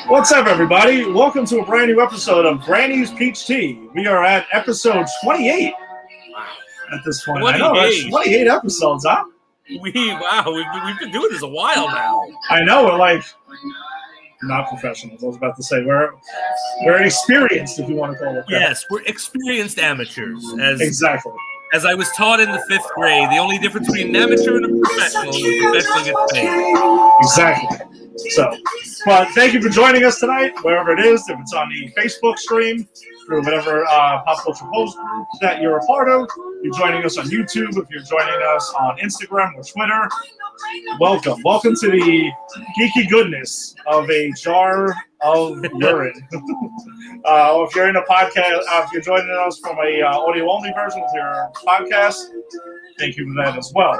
What's up, everybody? Welcome to a brand new episode of Granny's Peach Tea. We are at episode 28 at this point. I know, that's 28 episodes, huh? We've been doing this a while now. I know, we're like not professionals. I was about to say we're experienced, if you want to call it that. Yes, we're experienced amateurs. Exactly. As I was taught in the 5th grade, the only difference between an amateur and a professional is the professional gets paid. Exactly. So, but thank you for joining us tonight, wherever it is, if it's on the Facebook stream, through whatever Pop Culture Post group that you're a part of. You're joining us on YouTube, if you're joining us on Instagram or Twitter. Welcome to the geeky goodness of a jar of urine. If you're in a podcast, if you're joining us from a audio-only version with your podcast, thank you for that as well.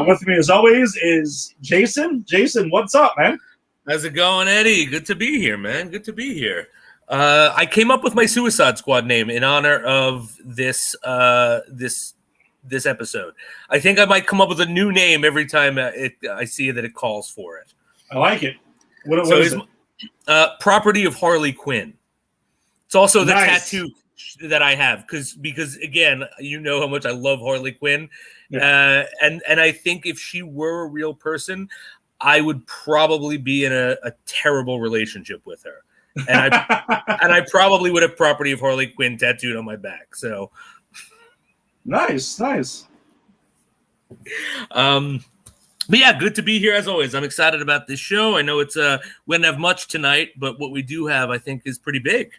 With me, as always, is Jason. Jason, what's up, man? How's it going, Eddie? Good to be here, man. Good to be here. I came up with my Suicide Squad name in honor of this episode. I think I might come up with a new name every time I see that it calls for it. I like it. What is it? Property of Harley Quinn. It's also the Nice. tattoo that I have because again, you know how much I love Harley Quinn. Yeah. And I think if she were a real person, I would probably be in a terrible relationship with her. And I probably would have Property of Harley Quinn tattooed on my back. So Nice. But yeah, good to be here as always. I'm excited about this show. I know we didn't have much tonight, but what we do have, I think, is pretty big.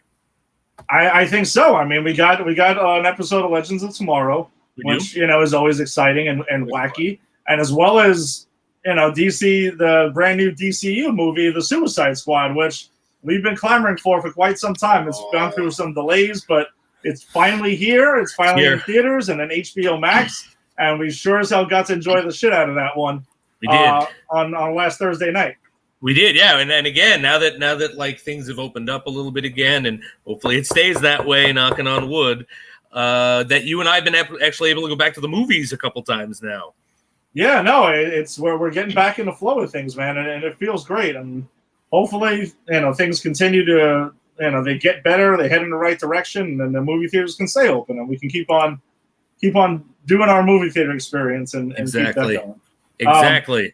I think so. I mean, we got an episode of Legends of Tomorrow, which is always exciting and wacky, and as well as DC, the brand new DCU movie, The Suicide Squad, which we've been clamoring for quite some time. It's gone through some delays, but it's finally here. It's finally in theaters and on HBO Max, and we sure as hell got to enjoy the shit out of that one. We did on last Thursday night. We did, yeah. And again, now that like things have opened up a little bit again, and hopefully it stays that way, knocking on wood, that you and I have been actually able to go back to the movies a couple times now. Yeah, no, it's where we're getting back in the flow of things, man, and it feels great. And hopefully, things continue to, they get better, they head in the right direction, and the movie theaters can stay open, and we can keep on doing our movie theater experience and keep that going. Exactly.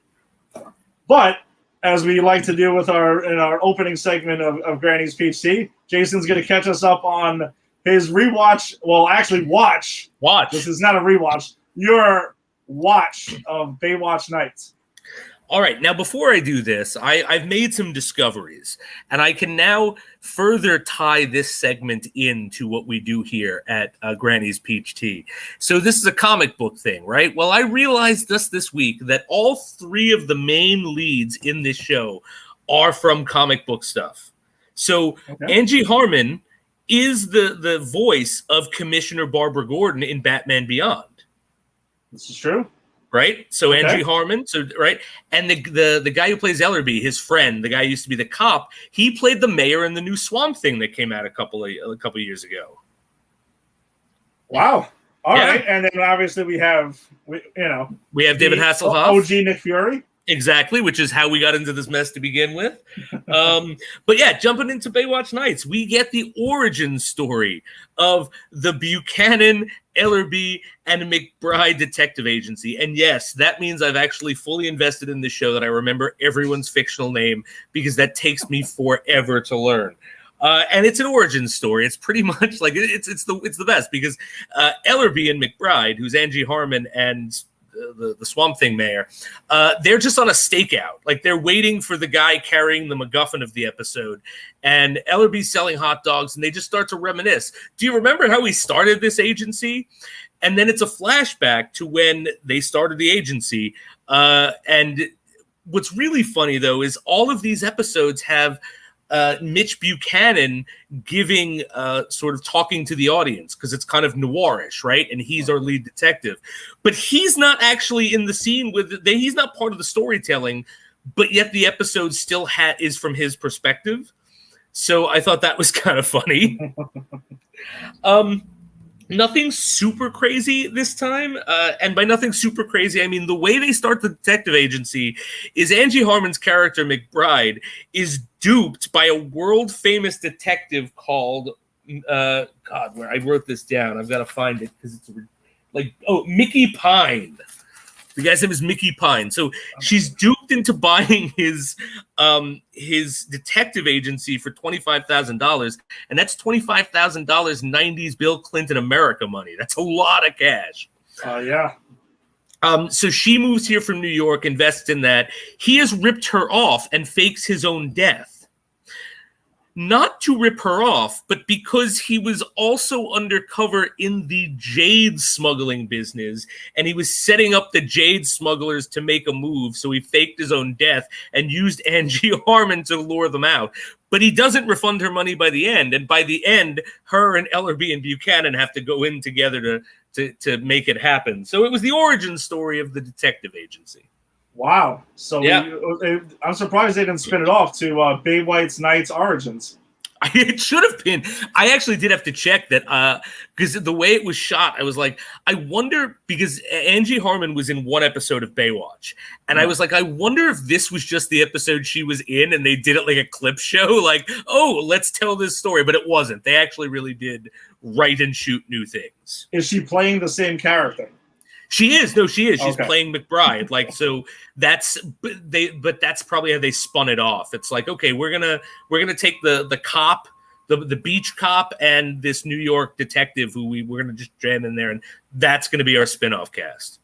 But as we like to do with our opening segment of Granny's Peach Tea, Jason's going to catch us up on his rewatch. Well, actually, watch. This is not a rewatch. Your watch of Baywatch Nights. All right. Now, before I do this, I've made some discoveries, and I can now further tie this segment into what we do here at Granny's Peach Tea. So this is a comic book thing, right? Well, I realized this week that all 3 of the main leads in this show are from comic book stuff. So Angie Harmon is the voice of Commissioner Barbara Gordon in Batman Beyond. This is true. Right, so Angie Harmon, right, and the guy who plays Ellerby, his friend, the guy who used to be the cop, he played the mayor in the new Swamp Thing that came out a couple years ago. Wow! All right, and then obviously we have David Hasselhoff, OG Nick Fury. Exactly, which is how we got into this mess to begin with. But yeah, jumping into Baywatch Nights, we get the origin story of the Buchanan, Ellerby, and McBride Detective Agency. And yes, that means I've actually fully invested in this show that I remember everyone's fictional name, because that takes me forever to learn. And it's an origin story. It's pretty much like it's the best, because Ellerby and McBride, who's Angie Harmon and the Swamp Thing mayor, they're just on a stakeout. Like, they're waiting for the guy carrying the MacGuffin of the episode, and Ellerby's selling hot dogs, and they just start to reminisce. Do you remember how we started this agency? And then it's a flashback to when they started the agency. And what's really funny, though, is all of these episodes have Mitch Buchanan giving sort of talking to the audience, because it's kind of noirish, right? And he's our lead detective, but he's not actually in the scene he's not part of the storytelling, but yet the episode still is from his perspective. So I thought that was kind of funny. Nothing super crazy this time. And by nothing super crazy, I mean the way they start the detective agency is Angie Harmon's character, McBride, is duped by a world-famous detective called, God, where I wrote this down. I've got to find it because it's Mickey Pine. The guy's name is Mickey Pine. So she's duped into buying his detective agency for $25,000, and that's $25,000 '90s Bill Clinton America money. That's a lot of cash. Yeah. So she moves here from New York, invests in that. He has ripped her off and fakes his own death. Not to rip her off, but because he was also undercover in the jade smuggling business, and he was setting up the jade smugglers to make a move, so he faked his own death and used Angie Harmon to lure them out. But he doesn't refund her money by the end, and by the end, her and Ellerby and Buchanan have to go in together to make it happen. So it was the origin story of the detective agency. Wow. So yeah. I'm surprised they didn't spin it off to Bay White's Knights Origins. It should have been. I actually did have to check that because the way it was shot, I was like, I wonder, because Angie Harmon was in one episode of Baywatch, and I was like, I wonder if this was just the episode she was in and they did it like a clip show, like, oh, let's tell this story. But it wasn't. They actually really did write and shoot new things. Is she playing the same character? She is. No, she is. She's okay. playing McBride. Like, so that's that's probably how they spun it off. It's like, okay, we're gonna take the cop, the beach cop, and this New York detective who we're gonna just jam in there, and that's gonna be our spin-off cast.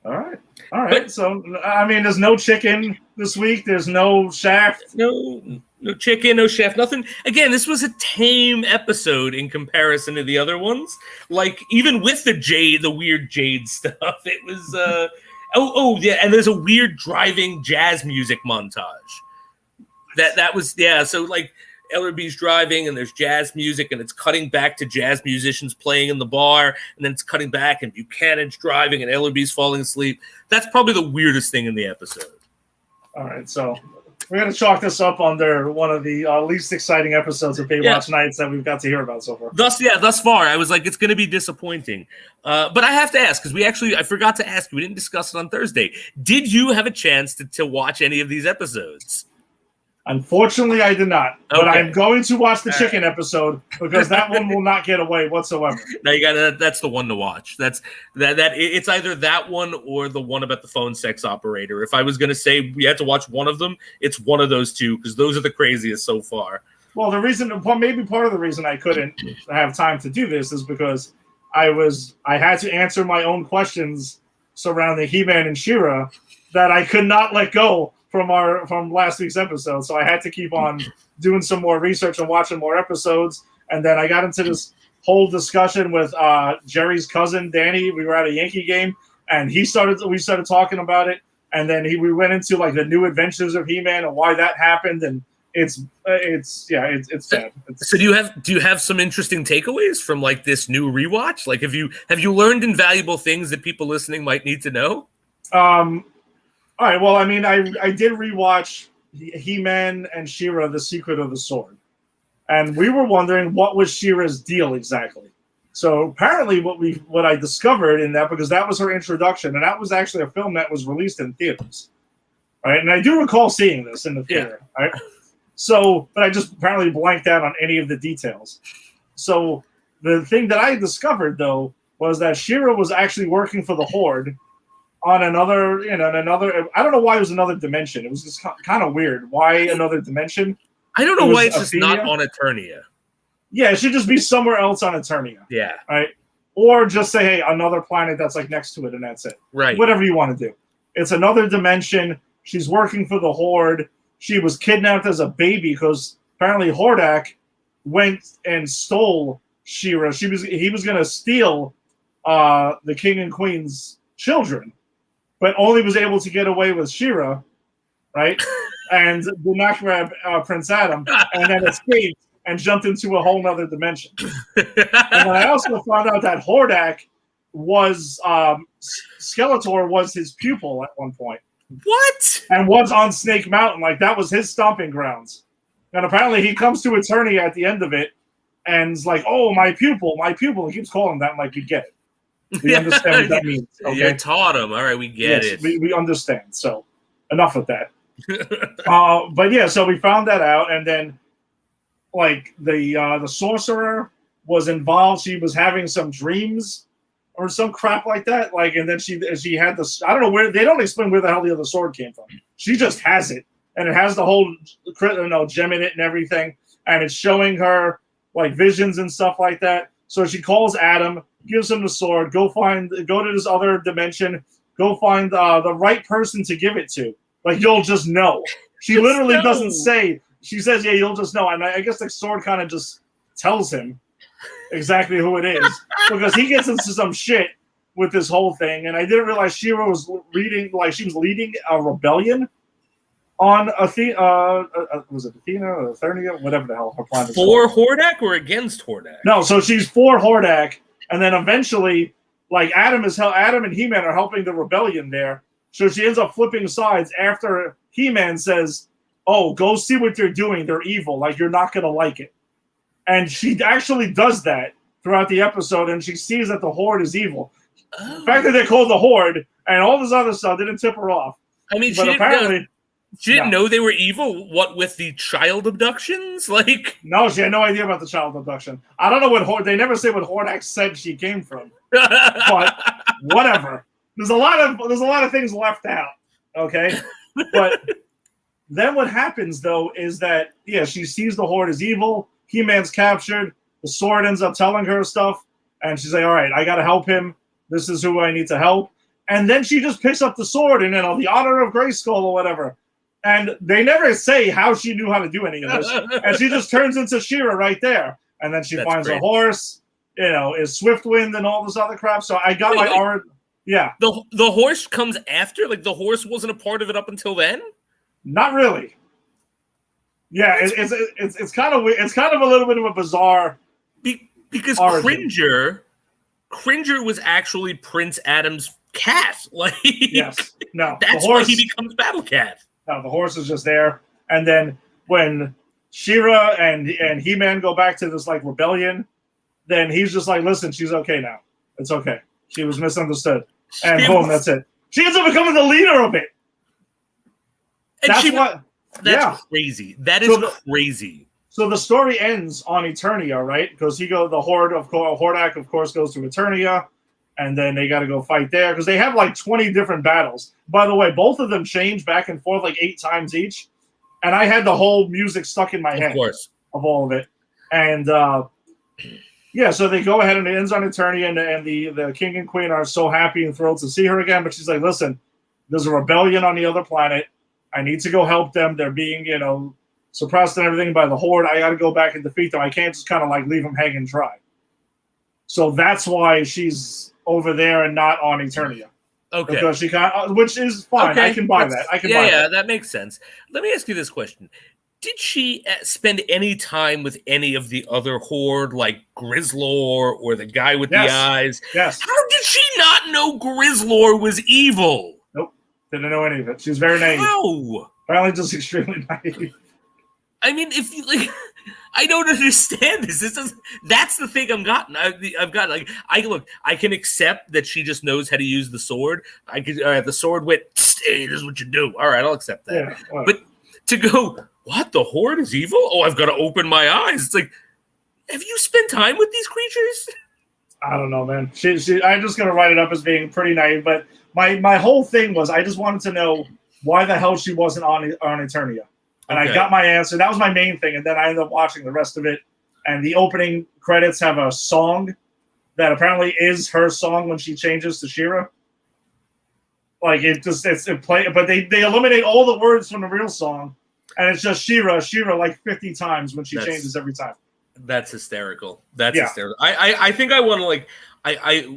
All right. But, so I mean, there's no chicken this week. There's no Shaft. No chicken, no chef, nothing. Again, this was a tame episode in comparison to the other ones. Like, even with the weird jade stuff, it was, yeah, and there's a weird driving jazz music montage. That was, yeah, so, like, Ellerby's driving, and there's jazz music, and it's cutting back to jazz musicians playing in the bar, and then it's cutting back, and Buchanan's driving, and Ellerby's falling asleep. That's probably the weirdest thing in the episode. All right, so we're going to chalk this up under one of the least exciting episodes of Baywatch Nights that we've got to hear about so far. Thus far, I was like, it's going to be disappointing. But I have to ask, because I forgot to ask you, we didn't discuss it on Thursday. Did you have a chance to watch any of these episodes? Unfortunately, I did not. But I'm going to watch the chicken episode because that one will not get away whatsoever. Now that's the one to watch. That's it's either that one or the one about the phone sex operator. If I was going to say we had to watch one of them, it's one of those two because those are the craziest so far. Well, maybe part of the reason I couldn't have time to do this is because I had to answer my own questions surrounding He-Man and She-Ra that I could not let go from last week's episode. So I had to keep on doing some more research and watching more episodes. And then I got into this whole discussion with Jerry's cousin, Danny. We were at a Yankee game, and we started talking about it. And then we went into like the new adventures of He-Man and why that happened. And it's bad. So do you have some interesting takeaways from like this new rewatch? Like have you learned invaluable things that people listening might need to know? All right. Well, I mean, I did rewatch He-Man and She-Ra: The Secret of the Sword, and we were wondering what was She-Ra's deal exactly. So apparently, what I discovered in that, because that was her introduction, and that was actually a film that was released in theaters, right? And I do recall seeing this in the theater, right? So, but I just apparently blanked out on any of the details. So the thing that I discovered though was that She-Ra was actually working for the Horde. On another, I don't know why it was another dimension. It was just kind of weird. Why another dimension? I don't know why it's just not on Eternia. Yeah, it should just be somewhere else on Eternia. Yeah. Right? Or just say, hey, another planet that's like next to it, and that's it. Right. Whatever you want to do. It's another dimension. She's working for the Horde. She was kidnapped as a baby because apparently Hordak went and stole She-Ra. He was going to steal the king and queen's children, but only was able to get away with She-Ra, right? And did not grab Prince Adam, and then escaped and jumped into a whole nother dimension. And then I also found out that Hordak was Skeletor was his pupil at one point. What? And was on Snake Mountain. Like, that was his stomping grounds. And apparently he comes to Eternia at the end of it, and it's like, oh, my pupil. He keeps calling him that. I'm like, we get it. We understand what that means. Okay? You taught him. All right, we get it. We understand. So enough with that. But yeah, so we found that out, and then like the sorcerer was involved. She was having some dreams or some crap like that. Like, and then she had this. I don't know where, they don't explain where the hell the other sword came from. She just has it, and it has the whole gem in it and everything, and it's showing her like visions and stuff like that. So she calls Adam, gives him the sword. Go to this other dimension. Go find the right person to give it to. Like, you'll just know. She literally doesn't say. She says, yeah, you'll just know. And I guess the sword kind of just tells him exactly who it is, because he gets into some shit with this whole thing. And I didn't realize She-Ra was leading a rebellion on Athena. Was it Athena or Eternia? Whatever the hell her planet is. For Hordak or against Hordak? No, so she's for Hordak, and then eventually, like, Adam and He-Man are helping the rebellion there. So she ends up flipping sides after He-Man says, oh, go see what they're doing. They're evil. Like, you're not going to like it. And she actually does that throughout the episode, and she sees that the Horde is evil. Oh. The fact that they called the Horde and all this other stuff didn't tip her off. I mean, but apparently... She didn't know they were evil? What, with the child abductions? Like... No, she had no idea about the child abduction. I don't know what Horde... They never say what Hordak said she came from. But whatever. There's a lot of things left out, okay? But then what happens, though, is that, yeah, she sees the Horde is evil. He-Man's captured. The sword ends up telling her stuff. And she's like, all right, I got to help him. This is who I need to help. And then she just picks up the sword and, the honor of Grayskull or whatever. And they never say how she knew how to do any of this. And she just turns into She-Ra right there. And then she finds a horse, is Swiftwind and all this other crap. So I got yeah. The horse comes after? Like, the horse wasn't a part of it up until then? Not really. Yeah, it's kind of weird. It's kind of a little bit of a bizarre because origin. Cringer was actually Prince Adam's cat. Like, yes. No. That's why he becomes Battle Cat. No, the horse is just there. And then when She-Ra and He-Man go back to this, like, rebellion, then he's just like, listen, she's okay now. It's okay. She was misunderstood. And boom, that's it. She ends up becoming the leader of it. That's crazy. That is crazy. So the story ends on Eternia, right? Because the Hordak, of course, goes to Eternia, and then they got to go fight there because they have like 20 different battles. By the way, both of them change back and forth like 8 times each, and I had the whole music stuck in my head of all of it. And yeah, so they go ahead and it ends on Eternia, and the king and queen are so happy and thrilled to see her again. But she's like, listen, there's a rebellion on the other planet. I need to go help them. They're being, suppressed and everything by the Horde. I got to go back and defeat them. I can't just kind of like leave them hanging dry. So that's why she's over there and not on Eternia. Okay. Because she which is fine. Okay. I can buy that. I can buy that. That makes sense. Let me ask you this question. Did she spend any time with any of the other Horde, like Grizzlor or the guy with the eyes? Yes. How did she not know Grizzlor was evil? Nope. Didn't know any of it. She was very naive. How? Apparently just extremely naive. I mean, if you like, I don't understand this. That's the thing I've got. I can accept that she just knows how to use the sword. The sword went, hey, this is what you do. All right, I'll accept that. Yeah, but to go, what? The Horde is evil? Oh, I've got to open my eyes. It's like, have you spent time with these creatures? I don't know, man. I'm just gonna write it up as being pretty naive. But my whole thing was, I just wanted to know why the hell she wasn't on Eternia. And I got my answer. That was my main thing. And then I ended up watching the rest of it. And the opening credits have a song that apparently is her song when she changes to She-Ra. Like, it play, but they eliminate all the words from the real song. And it's just She-Ra like 50 times when she changes every time. That's hysterical. That's hysterical. I think I want to, like,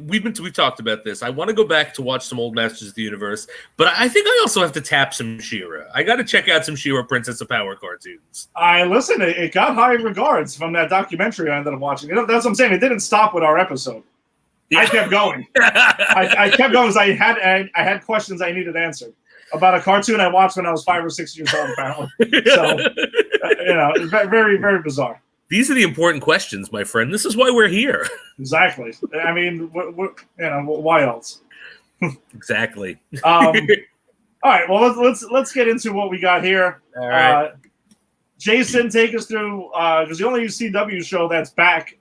we've talked about this. I want to go back to watch some old Masters of the Universe, but I think I also have to tap some She-Ra. I got to check out some She-Ra Princess of Power cartoons. Listen, it got high regards from that documentary I ended up watching. That's what I'm saying. It didn't stop with our episode. Yeah. I kept going. I kept going because I had questions I needed answered about a cartoon I watched when I was 5 or 6 years old, apparently. So, it's very, very bizarre. These are the important questions, my friend. This is why we're here. Exactly. I mean, why else? Exactly. All right. Well, let's get into what we got here. All right. Jason, take us through because the only CW show that's back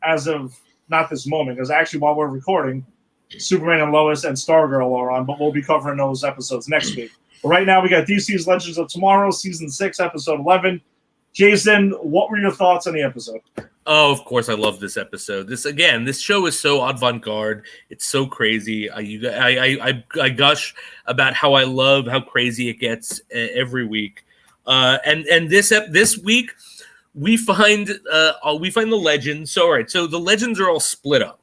as of not this moment, because actually while we're recording, Superman and Lois and Stargirl are on, but we'll be covering those episodes next week. But right now we got DC's Legends of Tomorrow, season 6, episode 11. Jason, what were your thoughts on the episode? Oh, of course, I love this episode. This show is so avant-garde. It's so crazy. I gush about how I love how crazy it gets every week. And this week we find the legends. So all right, so the legends are all split up.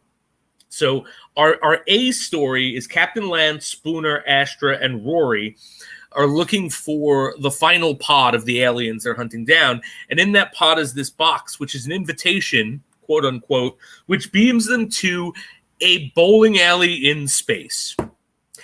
So our A story is Captain Lance, Spooner, Astra, and Rory are looking for the final pod of the aliens they're hunting down. And in that pod is this box, which is an invitation, quote unquote, which beams them to a bowling alley in space.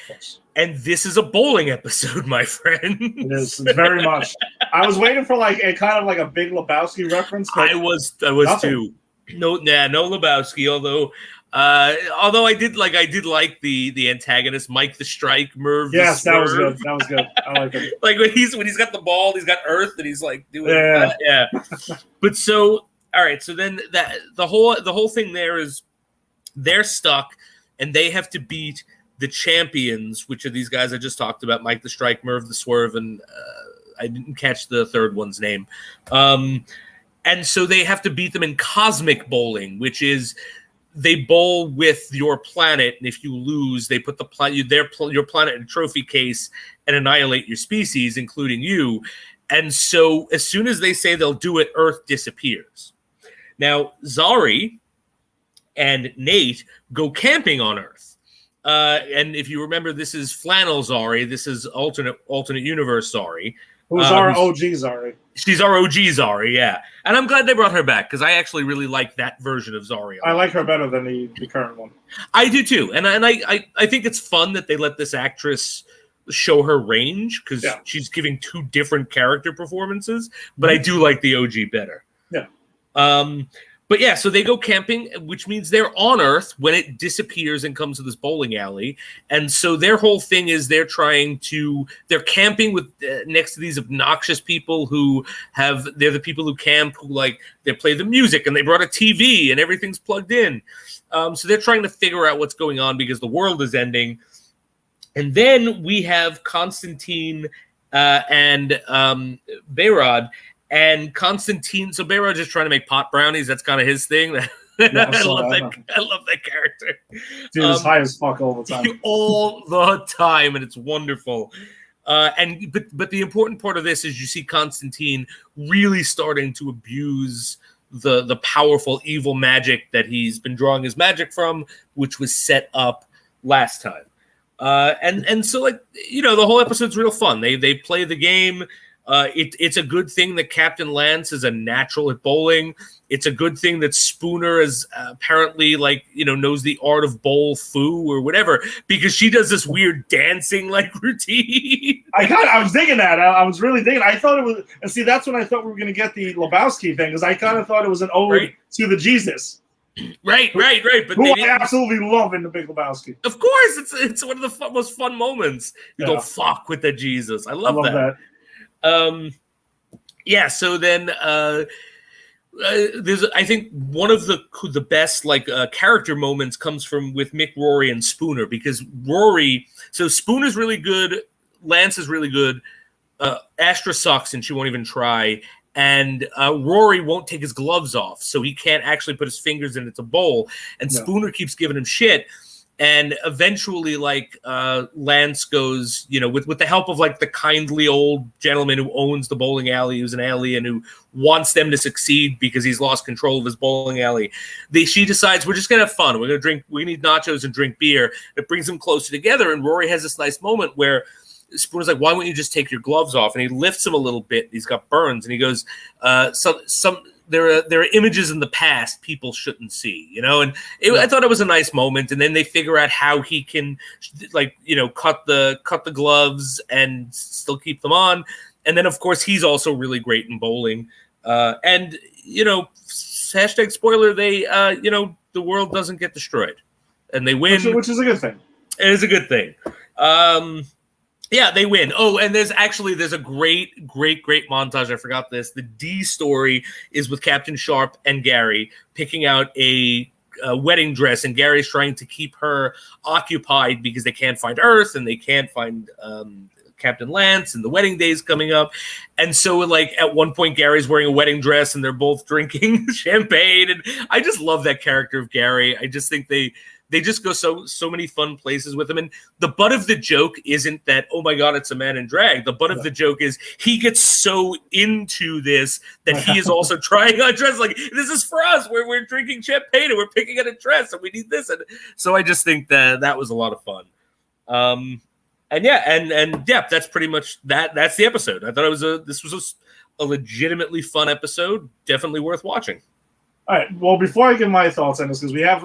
Yes. And this is a bowling episode, my friend. It is. It's very much. I was waiting for like a kind of like a Big Lebowski reference. I was too. No Lebowski, although I did like the antagonist, Mike the Strike, Merv. Yes, that was good. That was good. I like it. Like when he's got the ball, he's got Earth, and he's like doing yeah. But so all right, so then the whole thing there is they're stuck, and they have to beat the champions, which are these guys I just talked about: Mike the Strike, Merv the Swerve, and I didn't catch the third one's name. And so they have to beat them in cosmic bowling, which is they bowl with your planet, and if you lose, they put your planet in a trophy case and annihilate your species, including you. And so as soon as they say they'll do it, Earth disappears. Now, Zari and Nate go camping on Earth. And if you remember, this is Flannel Zari. This is alternate universe Zari. Who's our OG Zari? She's our OG Zari, yeah. And I'm glad they brought her back because I actually really like that version of Zari. I like her better than the current one. I do too. And I think it's fun that they let this actress show her range because she's giving two different character performances. But I do like the OG better. Yeah. But yeah, so they go camping, which means they're on Earth when it disappears and comes to this bowling alley. And so their whole thing is they're camping with next to these obnoxious people they're the people who camp, who they play the music and they brought a TV and everything's plugged in. So they're trying to figure out what's going on because the world is ending. And then we have Constantine and Behrad. And Constantine, so Behrad just trying to make pot brownies. That's kind of his thing. I love that character. Dude is high as fuck all the time. All the time, and it's wonderful. But the important part of this is you see Constantine really starting to abuse the powerful evil magic that he's been drawing his magic from, which was set up last time. And so the whole episode's real fun. They play the game. It's a good thing that Captain Lance is a natural at bowling. It's a good thing that Spooner is apparently knows the art of bowl foo or whatever, because she does this weird dancing routine. I was digging that. I was really digging. I thought it was, and see, that's when I thought we were going to get the Lebowski thing, because I kind of thought it was an ode to the Jesus. Right. But who I absolutely love in The Big Lebowski. Of course, it's one of the most fun moments. You go fuck with the Jesus. I love that. So then there's, I think, one of the best character moments comes with Mick, Rory, and Spooner, because Spooner's really good, Lance is really good, Astra sucks and she won't even try, and Rory won't take his gloves off, so he can't actually put his fingers in a bowl, and Spooner keeps giving him shit. And eventually, Lance goes, with the help of the kindly old gentleman who owns the bowling alley, who's an alien who wants them to succeed because he's lost control of his bowling alley. She decides, we're just gonna have fun. We're gonna eat nachos and drink beer. It brings them closer together. And Rory has this nice moment where Spooner's like, "Why won't you just take your gloves off?" And he lifts him a little bit. He's got burns, and he goes, There are images in the past people shouldn't see, and I thought it was a nice moment. And then they figure out how he can, cut the gloves and still keep them on. And then, of course, he's also really great in bowling. And hashtag spoiler, they the world doesn't get destroyed, and they win, which is a good thing. It is a good thing. Yeah, they win. Oh, and there's a great montage. I forgot this. The D story is with Captain Sharp and Gary picking out a wedding dress, and Gary's trying to keep her occupied because they can't find Earth and they can't find Captain Lance, and the wedding day is coming up. And so, like, at one point, Gary's wearing a wedding dress and they're both drinking champagne. And I just love that character of Gary. I just think they just go so many fun places with him. And the butt of the joke isn't that, oh my God, it's a man in drag. The butt of the joke is he gets so into this that he is also trying on dress. Like, this is for us. We're drinking champagne and we're picking out a dress and we need this. And so I just think that was a lot of fun. And that's pretty much that. That's the episode. I thought this was a legitimately fun episode. Definitely worth watching. All right. Well, before I give my thoughts on this, because we have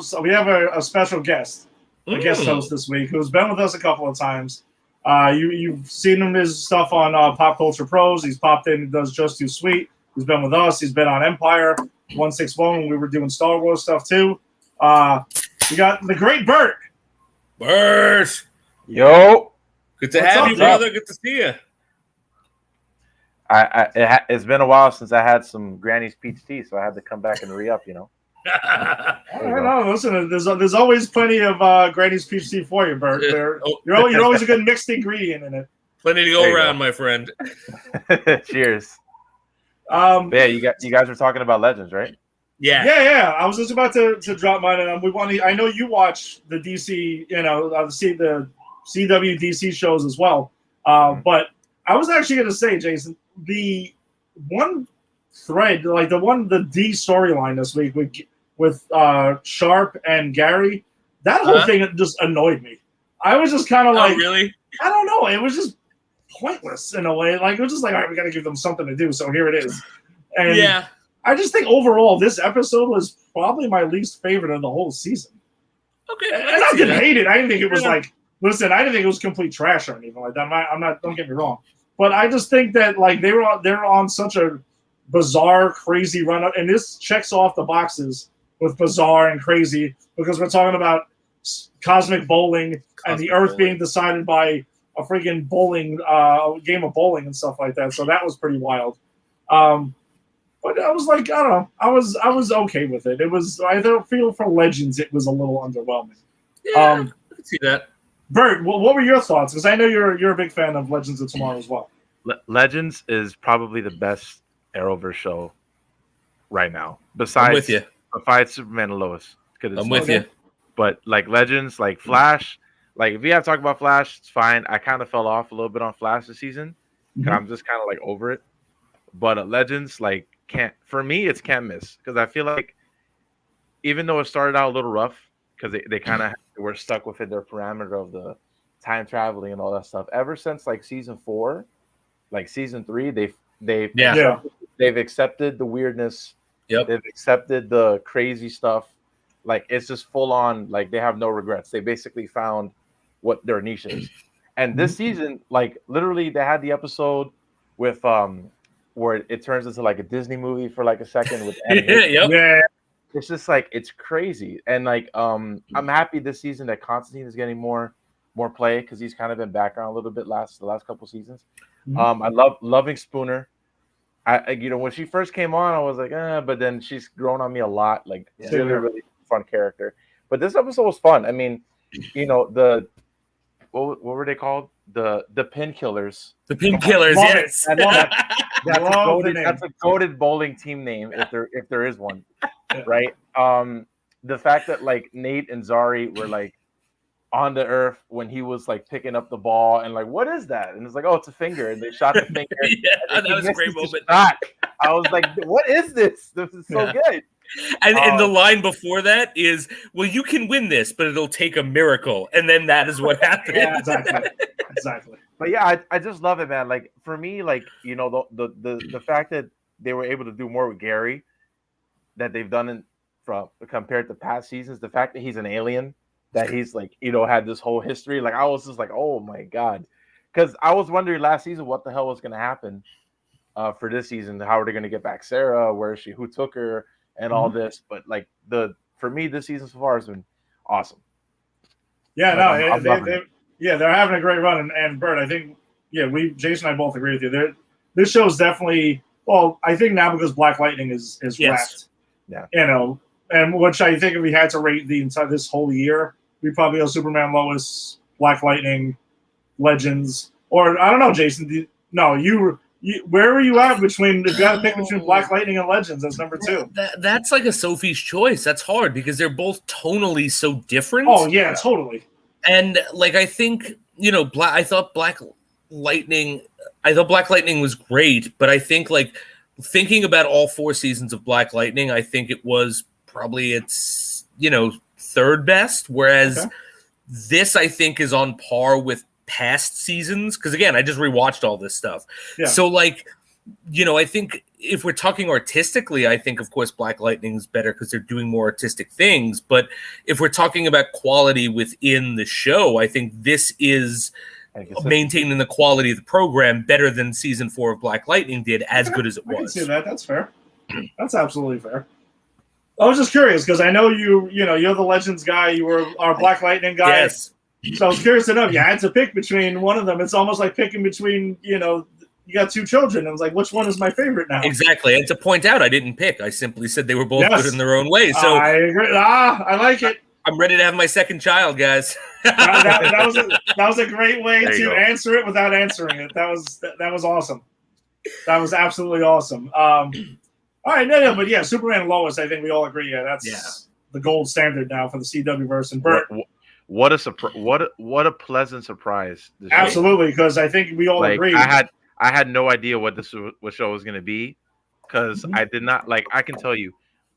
a special guest, a guest host this week who's been with us a couple of times. You've seen him his stuff on Pop Culture Pros. He's popped in and does Just Too Sweet. He's been with us. He's been on Empire 161 when we were doing Star Wars stuff too. We got the great Bert. Bert. Yo. Good to have you, brother. Good to see you. It's been a while since I had some Granny's peach tea, so I had to come back and re-up, I don't know. Listen, there's always plenty of Granny's peach tea for you, Bert. You're always a good mixed ingredient in it. Plenty to go around, my friend. Cheers. Yeah, you guys were talking about Legends, right? Yeah. I was just about to drop mine, and I know you watch the DC, the CW DC shows as well. But I was actually going to say, Jason, the one thread, like the D storyline this week with Sharp and Gary, that whole thing just annoyed me. I was just kind of like, really? I don't know. It was just pointless in a way. Like, it was just like, all right, we got to give them something to do, so here it is. And yeah, I just think overall this episode was probably my least favorite of the whole season. Okay, and I didn't hate it. I didn't think it was like. Listen, I didn't think it was complete trash or anything like that. I'm not. Don't get me wrong, but I just think that like they're on such a bizarre, crazy run, and this checks off the boxes with bizarre and crazy because we're talking about cosmic bowling and the Earth being decided by a freaking bowling game of bowling and stuff like that. So that was pretty wild. But I was like, I don't know. I was okay with it. It was. I don't feel for Legends. It was a little underwhelming. Yeah, I can see that. Bert, what were your thoughts? Because I know you're a big fan of Legends of Tomorrow as well. Legends is probably the best Arrowverse show right now. Besides Superman and Lois. I'm with you. But like Legends, like Flash, like if we have to talk about Flash, it's fine. I kind of fell off a little bit on Flash this season. I'm just kind of like over it. But Legends, like for me, it's can't miss because I feel like even though it started out a little rough because they kind of were stuck within their parameter of the time traveling and all that stuff. Ever since like season 4, like season 3, they've accepted the weirdness. Yep. They've accepted the crazy stuff. Like it's just full on. Like they have no regrets. They basically found what their niche is. And this season, like literally, they had the episode with where it turns into like a Disney movie for like a second with animation. Yeah. It's just like it's crazy, and like I'm happy this season that Constantine is getting more play because he's kind of been background a little bit the last couple seasons. I loving Spooner. I when she first came on, I was like, but then she's grown on me a lot. Like really fun character. But this episode was fun. I mean, the what were they called? The Pin Killers. The Pin Killers, yes. I love that. That's a goated bowling team name if there is one. Right. The fact that like Nate and Zari were like on the Earth when he was like picking up the ball and like, what is that? And it's like, oh, it's a finger. And they shot the finger. That was a great moment. I was like, what is this? This is so good. And the line before that is, well, you can win this, but it'll take a miracle. And then that is what happened. Yeah, exactly. But yeah, I just love it, man. Like for me, like, the fact that they were able to do more with Gary that they've done compared to past seasons, the fact that he's an alien, that he's like, had this whole history. Like I was just like, oh my God. Because I was wondering last season what the hell was going to happen for this season. How are they going to get back Sarah? Where is she? Who took her? And all this. But like for me, this season so far has been awesome. Yeah, Like, I'm loving it. they're having a great run. And Bert, I think, Jason and I both agree with you. This show is definitely, well, I think now because Black Lightning is wrapped, and which I think if we had to rate the entire this whole year, we probably go Superman, Lois, Black Lightning, Legends, or I don't know, Jason. Where are you at between? If you had to pick between Black Lightning and Legends, that's number 2. That's like a Sophie's choice. That's hard because they're both tonally so different. Oh yeah, totally. And like I think I thought Black Lightning was great, but I think like thinking about all 4 seasons of Black Lightning, I think it was probably its third best. Whereas this I think is on par with past seasons because again I just rewatched all this stuff. So like I think if we're talking artistically, I think of course Black Lightning is better because they're doing more artistic things, but if we're talking about quality within the show, I think this is maintaining the quality of the program better than season 4 of Black Lightning did, as good as it was. I can see that. That's fair. That's absolutely fair. I was just curious because I know you're the Legends guy, you were our Black Lightning guy. Yes. So I was curious to know if you had to pick between one of them. It's almost like picking between, you got 2 children. I was like, which one is my favorite now? Exactly. And to point out, I didn't pick. I simply said they were both good in their own way. So I agree. I like it. I'm ready to have my second child, guys. that was a great way to go. answer it without answering it. That was awesome. That was absolutely awesome. All right, but yeah, Superman and Lois, I think we all agree. Yeah, that's the gold standard now for the CW verse. And Bert, what a pleasant surprise! Absolutely, because I think we all agree. I had no idea what show was going to be because I did not like. I can tell you,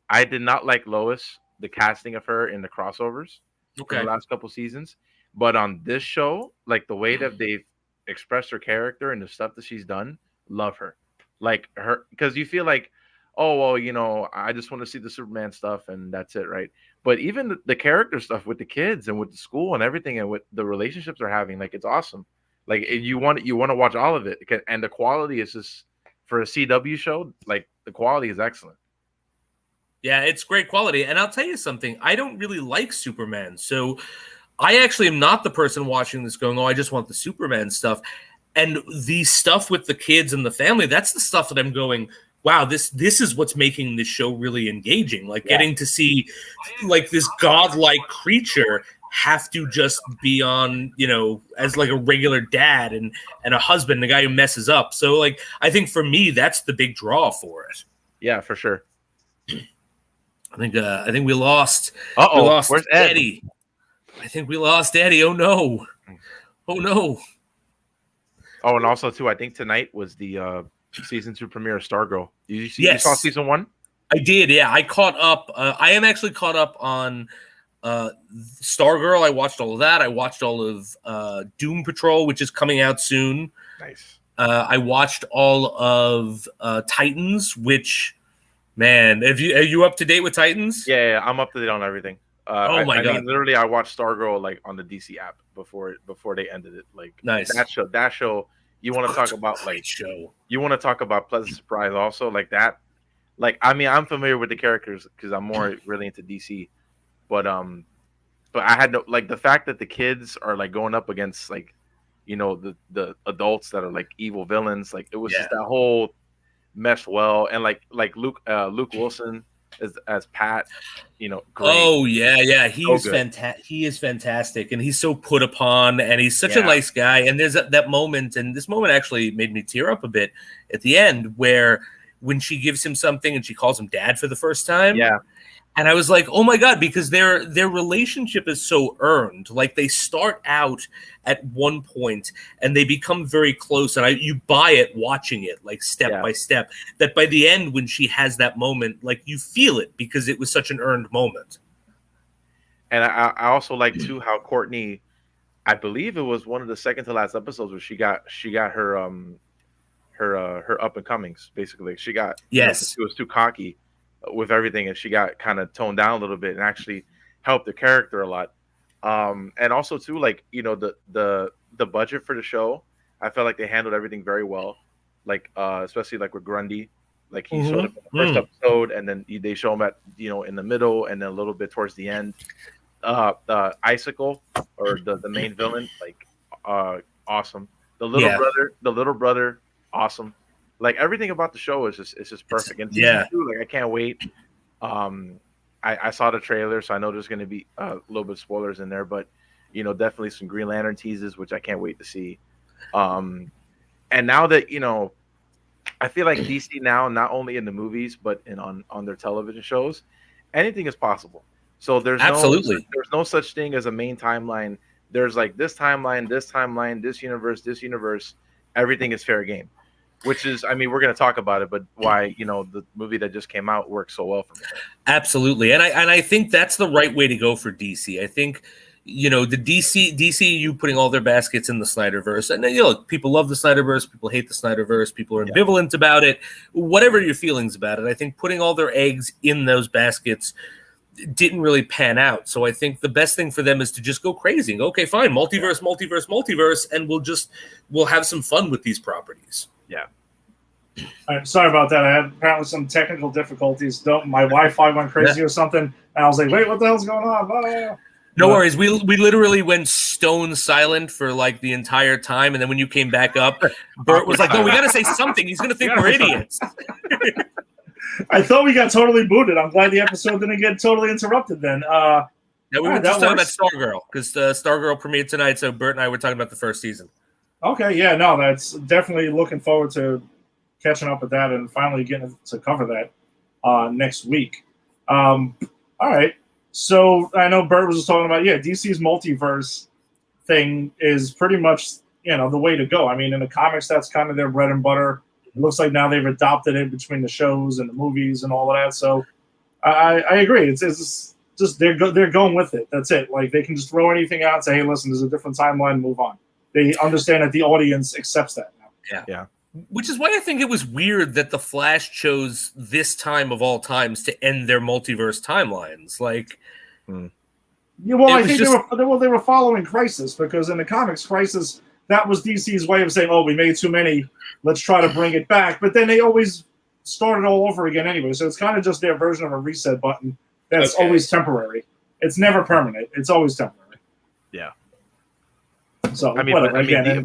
I did not like Lois, the casting of her in the crossovers for the last couple seasons. But on this show, like the way that they've expressed her character and the stuff that she's done, love her. Like her, because you feel like, oh well, I just want to see the Superman stuff and that's it, right? But even the character stuff with the kids and with the school and everything and with the relationships they're having, like it's awesome. Like you want to watch all of it, and the quality is just for a CW show. Like the quality is excellent. Yeah, it's great quality. And I'll tell you something, I don't really like Superman. So I actually am not the person watching this going, oh, I just want the Superman stuff. And the stuff with the kids and the family, that's the stuff that I'm going, wow, this is what's making this show really engaging. Like getting to see like this godlike creature have to just be on, as like a regular dad and a husband, the guy who messes up. So like, I think for me, that's the big draw for it. Yeah, for sure. I think we lost. Uh-oh, we lost where's Ed? Eddie. I think we lost Eddie. Oh no. Oh, and also too, I think tonight was the season 2 premiere of Stargirl. You Yes. saw season 1? I did. Yeah, I caught up. I am actually caught up on Stargirl. I watched all of that. I watched all of Doom Patrol, which is coming out soon. Nice. I watched all of Titans, which, man, are you up to date with Titans? Yeah, I'm up to date on everything. Oh my God! I mean, literally, I watched Stargirl like on the DC app before they ended it. Like, nice. That show. You want to talk about like show? You want to talk about pleasant surprise also like that. Like, I mean, I'm familiar with the characters because I'm more really into DC, but I had no like the fact that the kids are like going up against like, the adults that are like evil villains. Like, it was just that whole meshed well, and like Luke Wilson as Pat, great. Oh yeah, he's so fantastic. He is fantastic, and he's so put upon, and he's such a nice guy. And there's that moment, and this moment actually made me tear up a bit at the end, where when she gives him something and she calls him dad for the first time. Yeah. And I was like, oh my God, because their relationship is so earned. Like they start out at one point and they become very close. And you buy it watching it, like step by step, that by the end, when she has that moment, like you feel it because it was such an earned moment. And I also like too how Courtney, I believe it was one of the second to last episodes where she got her up and comings. Basically, she got she was too cocky with everything, and she got kind of toned down a little bit and actually helped the character a lot. And also too, like, the budget for the show, I felt like they handled everything very well. like especially like with Grundy, like he showed up in the first episode, and then they show him at in the middle, and then a little bit towards the end. The Icicle or the main villain, like awesome. The little brother, awesome. Like everything about the show is just perfect. And season 2, like I can't wait. I saw the trailer, so I know there's going to be a little bit of spoilers in there, but definitely some Green Lantern teases, which I can't wait to see. And now that I feel like DC now, not only in the movies but on their television shows, anything is possible. So there's no such thing as a main timeline. There's like this timeline, this universe. Everything is fair game. Which is, I mean, we're going to talk about it, but why, the movie that just came out works so well for me. Absolutely. And I think that's the right way to go for DC. I think, the DCU putting all their baskets in the Snyderverse. And look, people love the Snyderverse, people hate the Snyderverse, people are ambivalent about it. Whatever your feelings about it, I think putting all their eggs in those baskets didn't really pan out. So I think the best thing for them is to just go crazy and go, okay, fine, multiverse, and we'll have some fun with these properties. Yeah. All right, sorry about that. I had apparently some technical difficulties. My Wi-Fi went crazy or something, and I was like, "Wait, what the hell's going on?" No worries. We literally went stone silent for like the entire time, and then when you came back up, Bert was like, "No, we got to say something. He's going to think we're idiots." I thought we got totally booted. I'm glad the episode didn't get totally interrupted. Then, yeah, we were just talking about Stargirl because Stargirl premiered tonight. So Bert and I were talking about the first season. Okay, yeah, no, that's definitely looking forward to catching up with that and finally getting to cover that next week. All right, so I know Bert was just talking about, DC's multiverse thing is pretty much, the way to go. I mean, in the comics, that's kind of their bread and butter. It looks like now they've adopted it between the shows and the movies and all of that. So I agree. It's just they're going with it. That's it. Like they can just throw anything out and say, hey, listen, there's a different timeline, move on. They understand that the audience accepts that now. Yeah. Which is why I think it was weird that the Flash chose this time of all times to end their multiverse timelines. Like, yeah, well, I think they were following Crisis because in the comics, Crisis, that was DC's way of saying, "Oh, we made too many. Let's try to bring it back." But then they always started all over again anyway. So it's kind of just their version of a reset button that's always temporary. It's never permanent. It's always temporary. Yeah. So in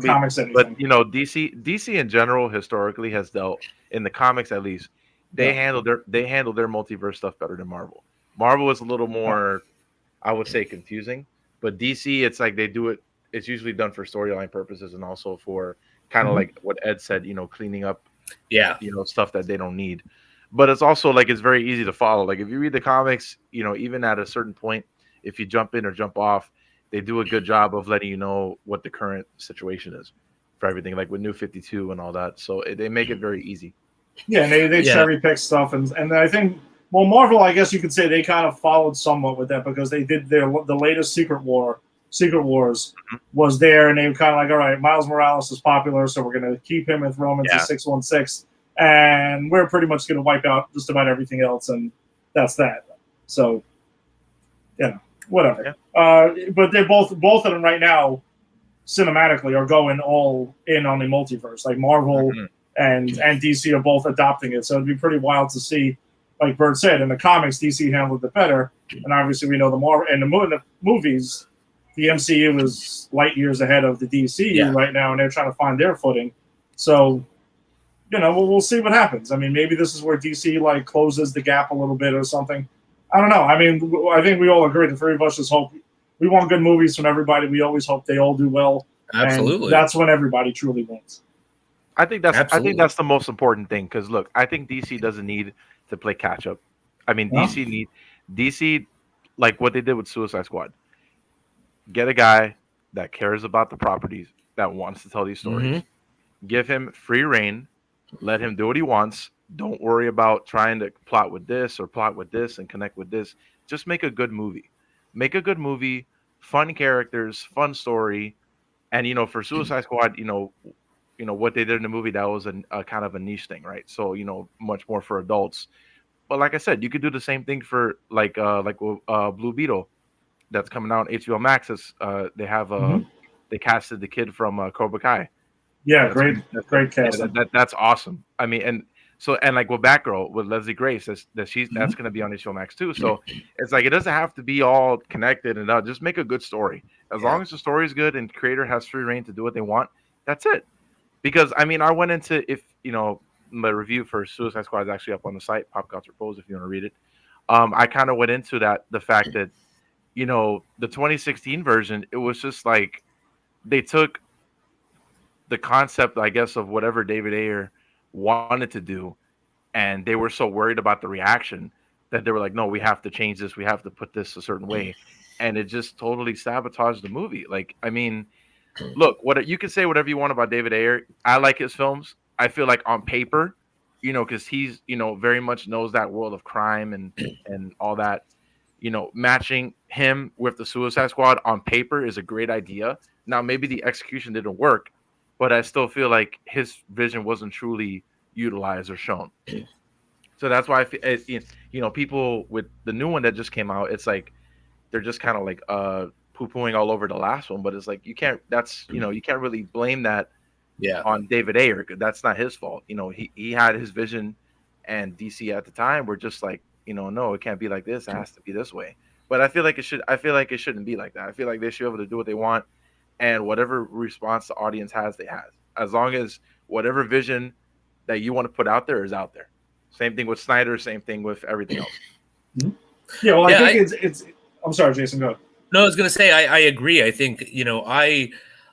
comics, anything. But DC in general historically has dealt, in the comics at least, they handle their multiverse stuff better than Marvel. Marvel is a little more, I would say, confusing. But DC, it's like they do it. It's usually done for storyline purposes and also for kind of like what Ed said, cleaning up, stuff that they don't need. But it's also like it's very easy to follow. Like if you read the comics, even at a certain point, if you jump in or jump off, they do a good job of letting you know what the current situation is for everything, like with New 52 and all that. So they make it very easy. Yeah, and they cherry pick stuff, and I think Marvel, I guess you could say they kind of followed somewhat with that because they did the latest Secret Wars was there, and they were kind of like, all right, Miles Morales is popular, so we're going to keep him and throw him into 616, and we're pretty much going to wipe out just about everything else, and that's that. So, whatever. Yeah. But they're both of them right now, cinematically, are going all in on the multiverse. Like Marvel and DC are both adopting it, so it'd be pretty wild to see. Like Bert said, in the comics, DC handled it better, and obviously we know the movies. The MCU is light years ahead of the DCU right now, and they're trying to find their footing. So, we'll see what happens. I mean, maybe this is where DC like closes the gap a little bit or something. I don't know. I mean, I think we all agree. The three of us just hope we want good movies from everybody. We always hope they all do well. Absolutely, and that's when everybody truly wins. I think that's the most important thing because look, I think DC doesn't need to play catch up. I mean, DC like what they did with Suicide Squad. Get a guy that cares about the properties, that wants to tell these stories. Give him free reign. Let him do what he wants. Don't worry about trying to plot with this and connect with this. Just make a good movie. Make a good movie, fun characters, fun story. And, for Suicide Squad, what they did in the movie, that was a kind of a niche thing, right? So, much more for adults. But like I said, you could do the same thing for like Blue Beetle. That's coming out on HBO Max. They have they casted the kid from Cobra Kai, Yeah, great Yeah, casting. that's awesome. I mean, and like with Batgirl with Leslie Grace, that's going to be on HBO Max too. So it's like it doesn't have to be all connected and just make a good story. As long as the story is good and creator has free reign to do what they want, that's it. Because I mean, I went into my review for Suicide Squad is actually up on the site, Pop Culture Pose, if you want to read it. I kind of went into the fact that the 2016 version, it was just like they took the concept, I guess, of whatever David Ayer wanted to do, and they were so worried about the reaction that they were like, no, we have to change this, we have to put this a certain way, and it just totally sabotaged the movie. Like, I mean, look, what you can say whatever you want about David Ayer. I like his films. I feel like on paper, because he's very much knows that world of crime and all that. Matching him with the Suicide Squad on paper is a great idea. Now, maybe the execution didn't work, but I still feel like his vision wasn't truly utilized or shown. So that's why I feel, people with the new one that just came out, it's like they're just kind of like poo-pooing all over the last one. But it's like you can't really blame that on David Ayer. That's not his fault. He had his vision, and DC at the time were just like, no, it can't be like this. It has to be this way. But I feel like it shouldn't be like that. I feel like they should be able to do what they want, and whatever response the audience has, they have. As long as whatever vision that you want to put out there is out there. Same thing with Snyder. Same thing with everything else. Yeah, well, I think it's. I'm sorry, Jason. Go ahead. No, I was going to say I agree. I think I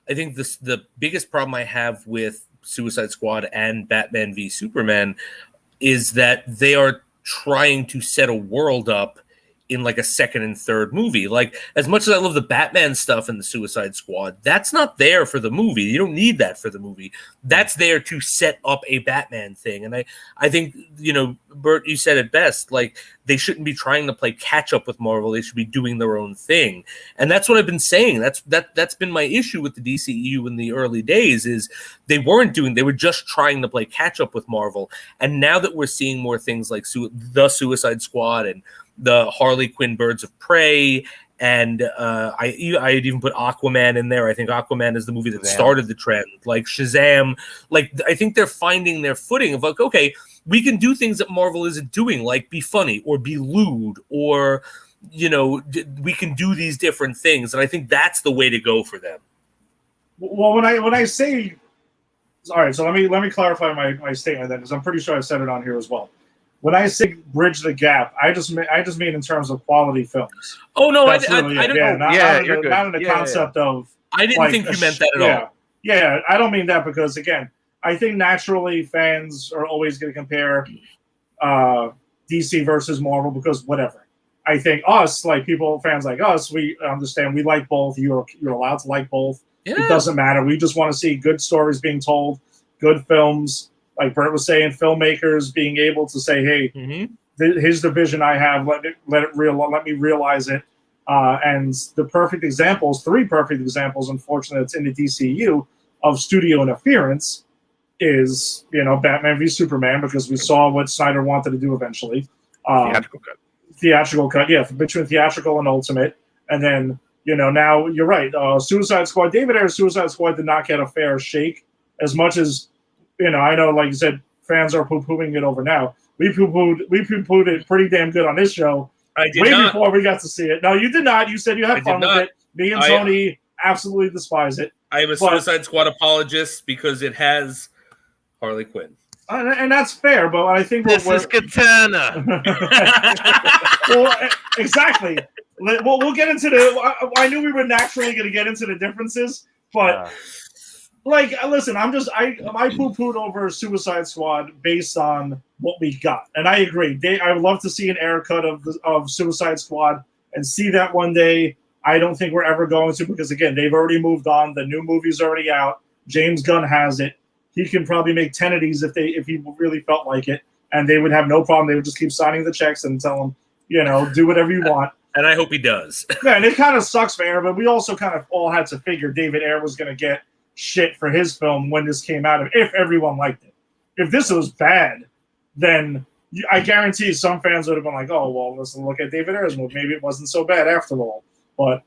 think the biggest problem I have with Suicide Squad and Batman v Superman is that they are trying to set a world up in like a second and third movie. Like, as much as I love the Batman stuff and the Suicide Squad, that's not there for the movie. You don't need that for the movie. That's there to set up a Batman thing. And I think, Bert, you said it best. Like, they shouldn't be trying to play catch up with Marvel. They should be doing their own thing. And that's what I've been saying. That's been my issue with the DCEU in the early days is they were just trying to play catch up with Marvel. And now that we're seeing more things like the Suicide Squad and the Harley Quinn Birds of Prey, and I'd even put Aquaman in there. I think Aquaman is the movie that started the trend. Like Shazam, like I think they're finding their footing of like, okay, we can do things that Marvel isn't doing, like be funny or be lewd, or we can do these different things, and I think that's the way to go for them. Well, when I say, all right, so let me clarify my statement then, because I'm pretty sure I said it on here as well. When I say bridge the gap, I just mean in terms of quality films. Oh no, That's I don't know. Not in the concept of. I didn't think you meant that at all. Yeah, I don't mean that because again, I think naturally fans are always going to compare DC versus Marvel because whatever. I think fans like us, we understand we like both. You're allowed to like both. Yeah. It doesn't matter. We just want to see good stories being told, good films. Like Bert was saying, filmmakers being able to say, "Hey, here's the vision I have. Let me realize it." And the perfect examples, 3 perfect examples, unfortunately, that's in the DCU of studio interference is Batman v Superman, because we saw what Snyder wanted to do eventually. Theatrical cut, yeah, between theatrical and Ultimate, and then now you're right. Suicide Squad, David Ayer's Suicide Squad did not get a fair shake as much as. I know, like you said, fans are poo-pooing it over now. We poo-pooed it pretty damn good on this show. Before we got to see it. No, you did not. You said you had fun with it. Me and Tony absolutely despise it. I am a Suicide Squad apologist because it has Harley Quinn. And that's fair, but I think this is Katana. Well, exactly. We'll get into I knew we were naturally going to get into the differences, but... Like, listen, I poo-pooed over Suicide Squad based on what we got, and I agree. I would love to see an air cut of Suicide Squad and see that one day. I don't think we're ever going to, because again, they've already moved on. The new movie's already out. James Gunn has it. He can probably make 10 of these if he really felt like it, and they would have no problem. They would just keep signing the checks and tell him, do whatever you want. And I hope he does. Yeah, and it kind of sucks for Ayer, but we also kind of all had to figure David Ayer was going to get shit for his film when this came out, if everyone liked it. If this was bad, then I guarantee some fans would have been like, oh, well, let's look at David Ayer's movie. Maybe it wasn't so bad after all. But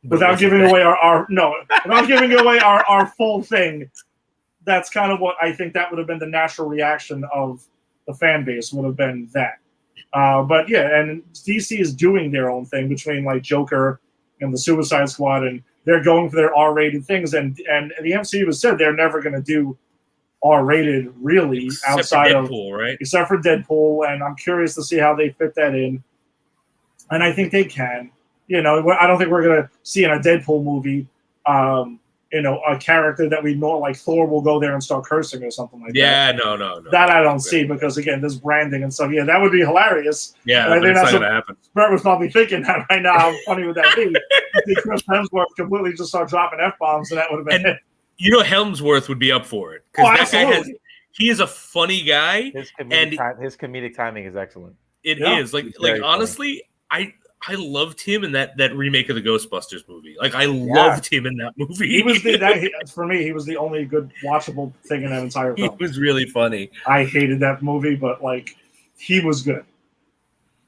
without giving away our full thing, that's kind of what I think that would have been the natural reaction of the fan base would have been that. But yeah, and DC is doing their own thing between like Joker and the Suicide Squad, and they're going for their R-rated things. And the MCU has said they're never going to do R-rated really outside of Deadpool, right? Except for Deadpool, and I'm curious to see how they fit that in. And I think they can. I don't think we're going to see in a Deadpool movie, a character that we know, like Thor, will go there and start cursing or something like that. Yeah, no. That I don't see because, again, there's branding and stuff. Yeah, that would be hilarious. Yeah, but it's not going to happen. Brett was probably thinking that right now. How funny would that be? If Chris Hemsworth completely just start dropping F-bombs, and that would have been it. Helmsworth would be up for it. Absolutely. He is a funny guy. His comedic timing is excellent. It is. Like honestly, I loved him in that remake of the Ghostbusters movie. Like I loved him in that movie. He was for me. He was the only good watchable thing in that entire film. He was really funny. I hated that movie, but like he was good.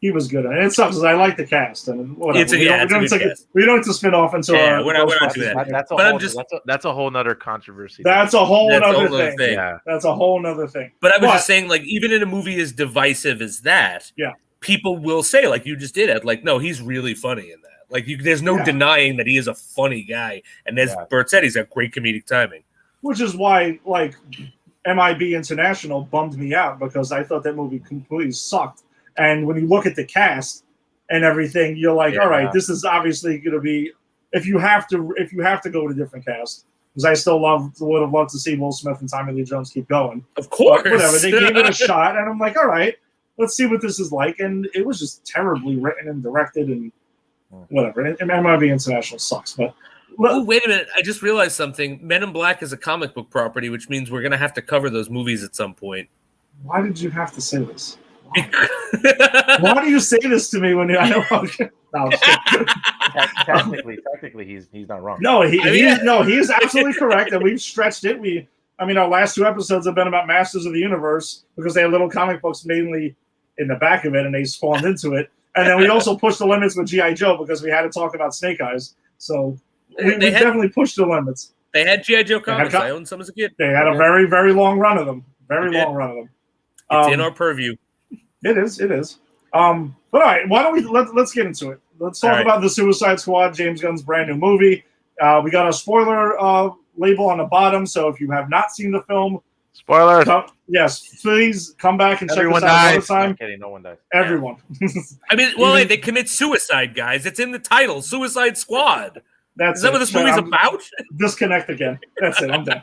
He was good, and it sucks because I like the cast and whatever. We don't have to spin off into we're not doing that. That's a whole nother controversy. That's a whole other thing. Yeah. That's a whole other thing. But I was just saying, like, even in a movie as divisive as that, people will say, like you just did it, like, no, he's really funny in that. Like, there's no denying that he is a funny guy, and as Bert said, he's got great comedic timing. Which is why, like, MIB International bummed me out because I thought that movie completely sucked. And when you look at the cast and everything, you're like, all right, this is obviously going to be if you have to go to different cast. Because I still would have loved to see Will Smith and Tommy Lee Jones keep going. Of course, but whatever. They gave it a shot, and I'm like, all right, let's see what this is like. And it was just terribly written and directed, and whatever. And MIB International sucks, but. Oh, wait a minute. I just realized something. Men in Black is a comic book property, which means we're going to have to cover those movies at some point. Why did you have to say this? Why do you say this to me when I don't? No, technically, he's not wrong. No, he is absolutely correct, and we've stretched it. Our last 2 episodes have been about Masters of the Universe because they had little comic books mainly in the back of it, and they spawned into it. And then we also pushed the limits with G.I. Joe because we had to talk about Snake Eyes. So we definitely pushed the limits. They had G.I. Joe comics. I owned some as a kid. They had a very, very long run of them. It's in our purview. It is. But all right, why don't we let's get into it. Let's talk about the Suicide Squad, James Gunn's brand new movie. We got a spoiler label on the bottom, so if you have not seen the film, spoilers. Yes, please come back and Everyone check us out dies. another time. I'm kidding, no one dies. Everyone. They commit suicide, guys. It's in the title, Suicide Squad. Is that what this movie's about? Disconnect again. That's it. I'm done.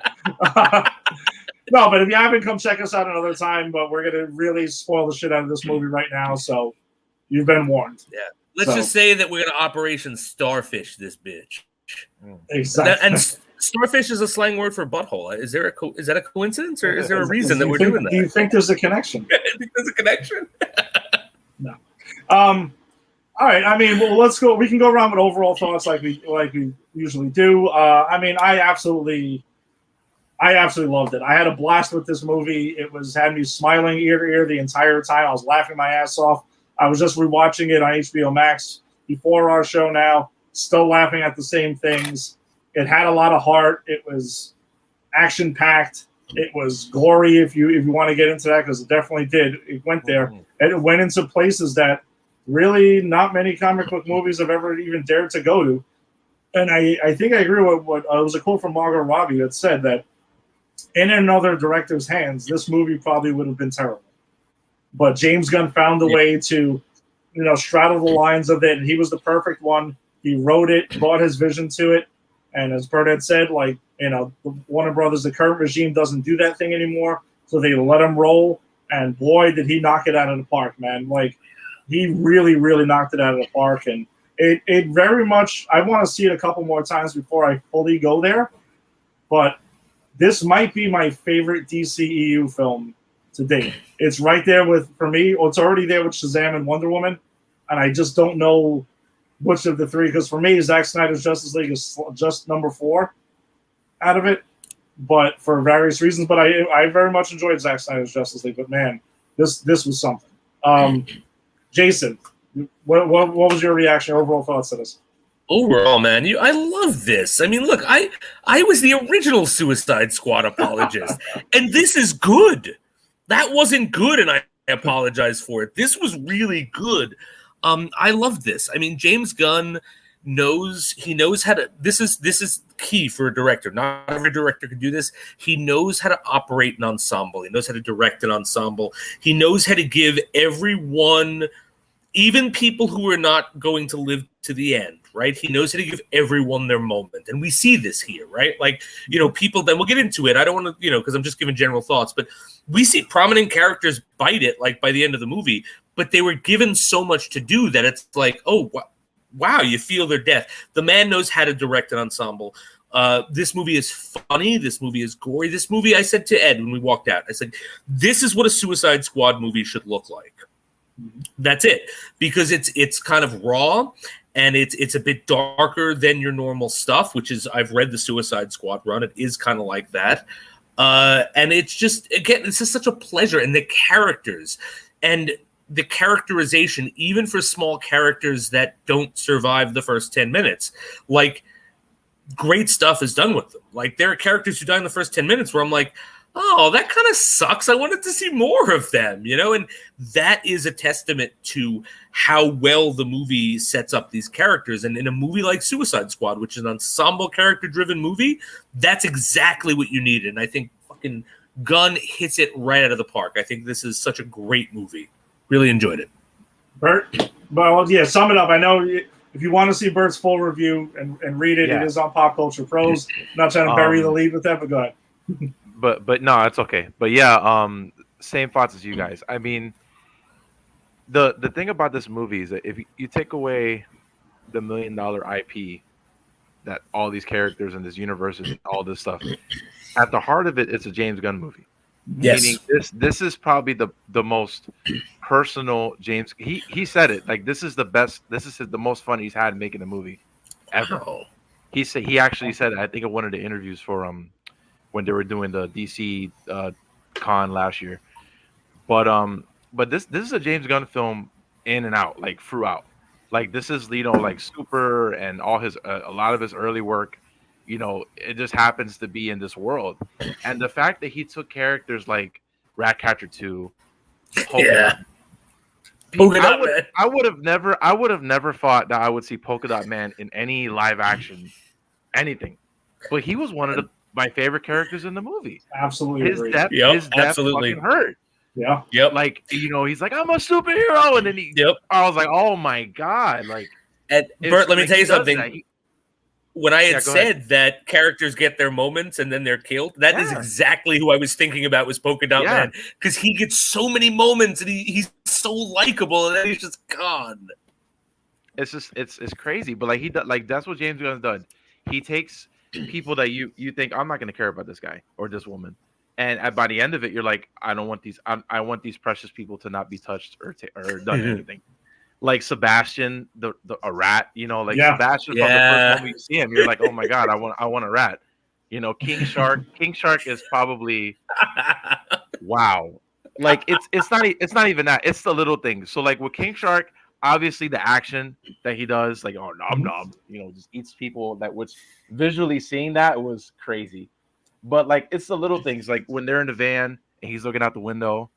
No, but if you haven't, come check us out another time. But we're going to really spoil the shit out of this movie right now, so you've been warned. Yeah. Let's just say that we're going to Operation Starfish this bitch. Exactly. And starfish is a slang word for butthole. Is that a coincidence, or is there a reason that we're doing that? Do you think there's a connection? I think there's a connection. No. All right. Let's go. We can go around with overall thoughts like we usually do. I absolutely loved it. I had a blast with this movie. It had me smiling ear to ear the entire time. I was laughing my ass off. I was just rewatching it on HBO Max before our show now, still laughing at the same things. It had a lot of heart. It was action-packed. It was gory if you want to get into that, because it definitely did. It went there. And it went into places that really not many comic book movies have ever even dared to go to. And I think I agree with what it was a quote from Margot Robbie that said that in another director's hands, this movie probably would have been terrible. But James Gunn found a way to, straddle the lines of it, and he was the perfect one. He wrote it, brought his vision to it, and as Bert had said, Warner Brothers, the current regime doesn't do that thing anymore, so they let him roll. And boy, did he knock it out of the park, man! He really, really knocked it out of the park, and it very much. I want to see it a couple more times before I fully go there, but this might be my favorite DCEU film to date. It's right there for me. Well, it's already there with Shazam and Wonder Woman, and I just don't know which of the three, because for me, Zack Snyder's Justice League is just number 4 out of it, but for various reasons. But I very much enjoyed Zack Snyder's Justice League. But man, this was something. Jason, what was your reaction, overall thoughts to this? overall, man, I love this. I mean, look, I was the original Suicide Squad apologist, and this is good. That wasn't good, and I apologize for it. This was really good. I love this. I mean, James Gunn knows how to. This is key for a director. Not every director can do this. He knows how to operate an ensemble. He knows how to direct an ensemble. He knows how to give everyone, even people who are not going to live to the end, right? He knows how to give everyone their moment. And we see this here, right? Like, people, then we'll get into it. I don't want to, because I'm just giving general thoughts, but we see prominent characters bite it, like, by the end of the movie, but they were given so much to do that it's like, oh, wow, you feel their death. The man knows how to direct an ensemble. This movie is funny. This movie is gory. This movie, I said to Ed when we walked out, I said, this is what a Suicide Squad movie should look like. That's it, because it's kind of raw and it's a bit darker than your normal stuff, which is, I've read the Suicide Squad run. It is kind of like that. And it's just, again, it's just such a pleasure. And the characters and the characterization, even for small characters that don't survive the first 10 minutes, like, great stuff is done with them. Like, there are characters who die in the first 10 minutes where I'm like, oh, that kind of sucks. I wanted to see more of them, and that is a testament to how well the movie sets up these characters. And in a movie like Suicide Squad, which is an ensemble character-driven movie, that's exactly what you needed. And I think fucking Gunn hits it right out of the park. I think this is such a great movie. Really enjoyed it. Bert, well, yeah, sum it up. I know if you want to see Bert's full review and read it, It is on Pop Culture Pros. I'm not trying to bury the lead with that, but go ahead. But no, it's okay. But yeah, same thoughts as you guys. I mean, the thing about this movie is that if you take away the $1 million IP that all these characters in this universe and all this stuff, at the heart of it, it's a James Gunn movie. Yes. Meaning this is probably the most personal James. He said it, like, this is the best. This is the most fun he's had making a movie ever. Oh. He actually said, I think in one of the interviews for when they were doing the DC con last year. But this is a James Gunn film in and out, like, throughout. Like, this is, like, Super and all his a lot of his early work. It just happens to be in this world. And the fact that he took characters like Ratcatcher 2, Yeah. I would have never thought that I would see Polka Dot Man in any live action anything. But he was one of my favorite characters in the movie. Absolutely. His agree. death absolutely fucking hurt. Yeah. Yep. Like, he's like, I'm a superhero, and then I was like, oh my god, like. And Bert, let me tell you something. When I had said ahead. that characters get their moments and then they're killed, that is exactly who I was thinking about was Polka Dot Man, because he gets so many moments and he's so likable, and then he's just gone. It's just it's crazy, but like that's what James Gunn's done. He takes people that you think, I'm not going to care about this guy or this woman, and by the end of it, you're like, I don't want these. I want these precious people to not be touched or done anything. Like Sebastian, a rat, Sebastian from the first moment you see him, you're like, oh my god, I want a rat. King Shark is probably wow. Like it's not even that. It's the little things. So like with King Shark, obviously the action that he does, like, oh nom, just eats people, that which visually seeing that was crazy. But like it's the little things, like when they're in the van and he's looking out the window.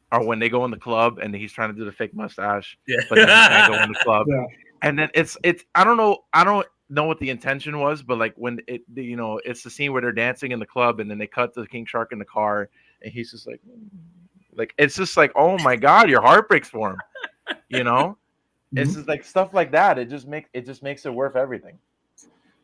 Or when they go in the club and he's trying to do the fake mustache, but then he can't go in the club. Yeah. And then it's I don't know what the intention was, but like when it's the scene where they're dancing in the club and then they cut to King Shark in the car and he's just like it's just like, oh my god, your heart breaks for him. It's just like stuff like that. It just makes it worth everything.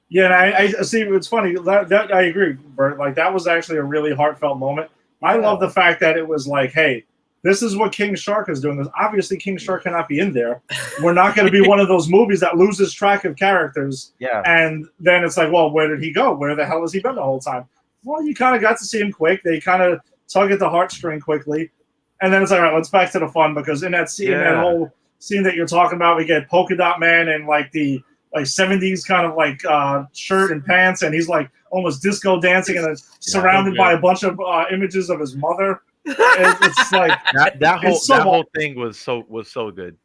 Yeah, and I see. It's funny that I agree, Bert. Like that was actually a really heartfelt moment. I love the fact that it was like, hey, this is what King Shark is doing. Obviously, King Shark cannot be in there. We're not going to be one of those movies that loses track of characters. Yeah. And then it's like, well, where did he go? Where the hell has he been the whole time? Well, you kind of got to see him quick. They kind of tug at the heartstring quickly. And then it's like, all right, let's back to the fun, because in that scene, that whole scene that you're talking about, we get Polka Dot Man and like the 70s kind of like shirt and pants, and he's like almost disco dancing and surrounded by a bunch of images of his mother. It's like that whole thing was so good.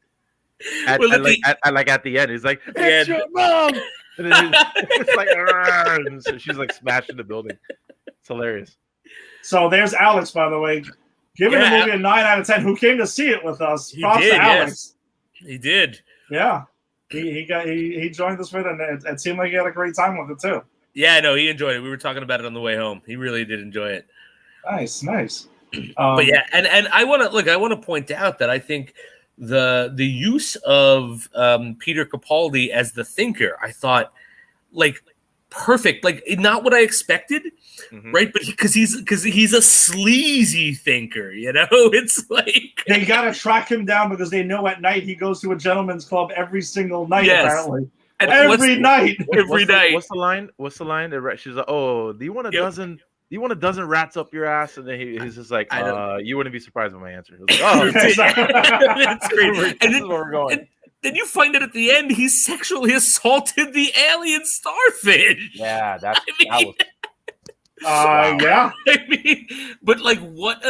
At, Well, at, look, like, at the end, he's like, Yeah. "It's your mom," and then it's like, "Arr!" And so she's like smashing the building. It's hilarious. So there's Alex, by the way, giving the Yeah. movie a 9 out of 10. Who came to see it with us? He Props did, to Alex. He did. Yeah, he joined us with it, and it seemed like he had a great time with it too. Yeah, no, he enjoyed it. We were talking about it on the way home. He really did enjoy it. Nice. But yeah, and I want to point out that I think the use of Peter Capaldi as the thinker, I thought, like, perfect, like not what I expected, right? But because he's a sleazy thinker, you know. It's like they gotta track him down because they know at night he goes to a gentleman's club every single night. Yes. Apparently, And every night. What's the line? She's like, "Oh, do you want a dozen? Do you want a dozen rats up your ass?" And then he's just like, "You wouldn't be surprised with my answer." Like, oh, That's great. And this is where we're going. Then you find out at the end he sexually assaulted the alien starfish. Yeah, that was. Yeah. I mean, but like, what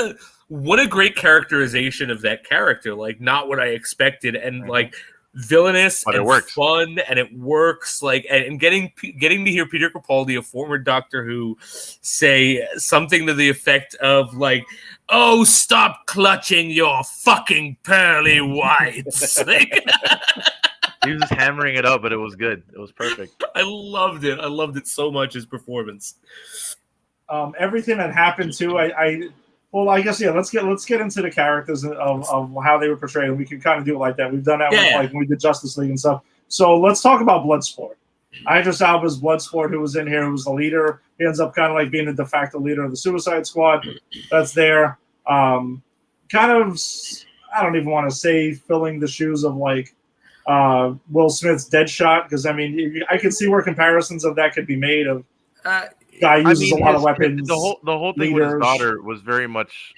a great characterization of that character. Like, not what I expected, and like villainous, but and it works. Fun, and it works. Like, and getting to hear Peter Capaldi, a former Doctor Who, say something to the effect of like, "Oh, stop clutching your fucking pearly whites." Like, he was just hammering it up, but it was good. It was perfect. I loved it. I loved it so much. His performance. Everything that happened too. I guess let's get into the characters of how they were portrayed. We can kind of do it like that. We've done that with, like when we did Justice League and stuff. So let's talk about Bloodsport. Idris Elba's Bloodsport, who was in here, who was the leader. He ends up kind of like being the de facto leader of the Suicide Squad. That's there. Kind of, I don't even want to say filling the shoes of like Will Smith's Deadshot, because I mean I can see where comparisons of that could be made. Of guy uses a lot of weapons. The whole thing with his daughter was very much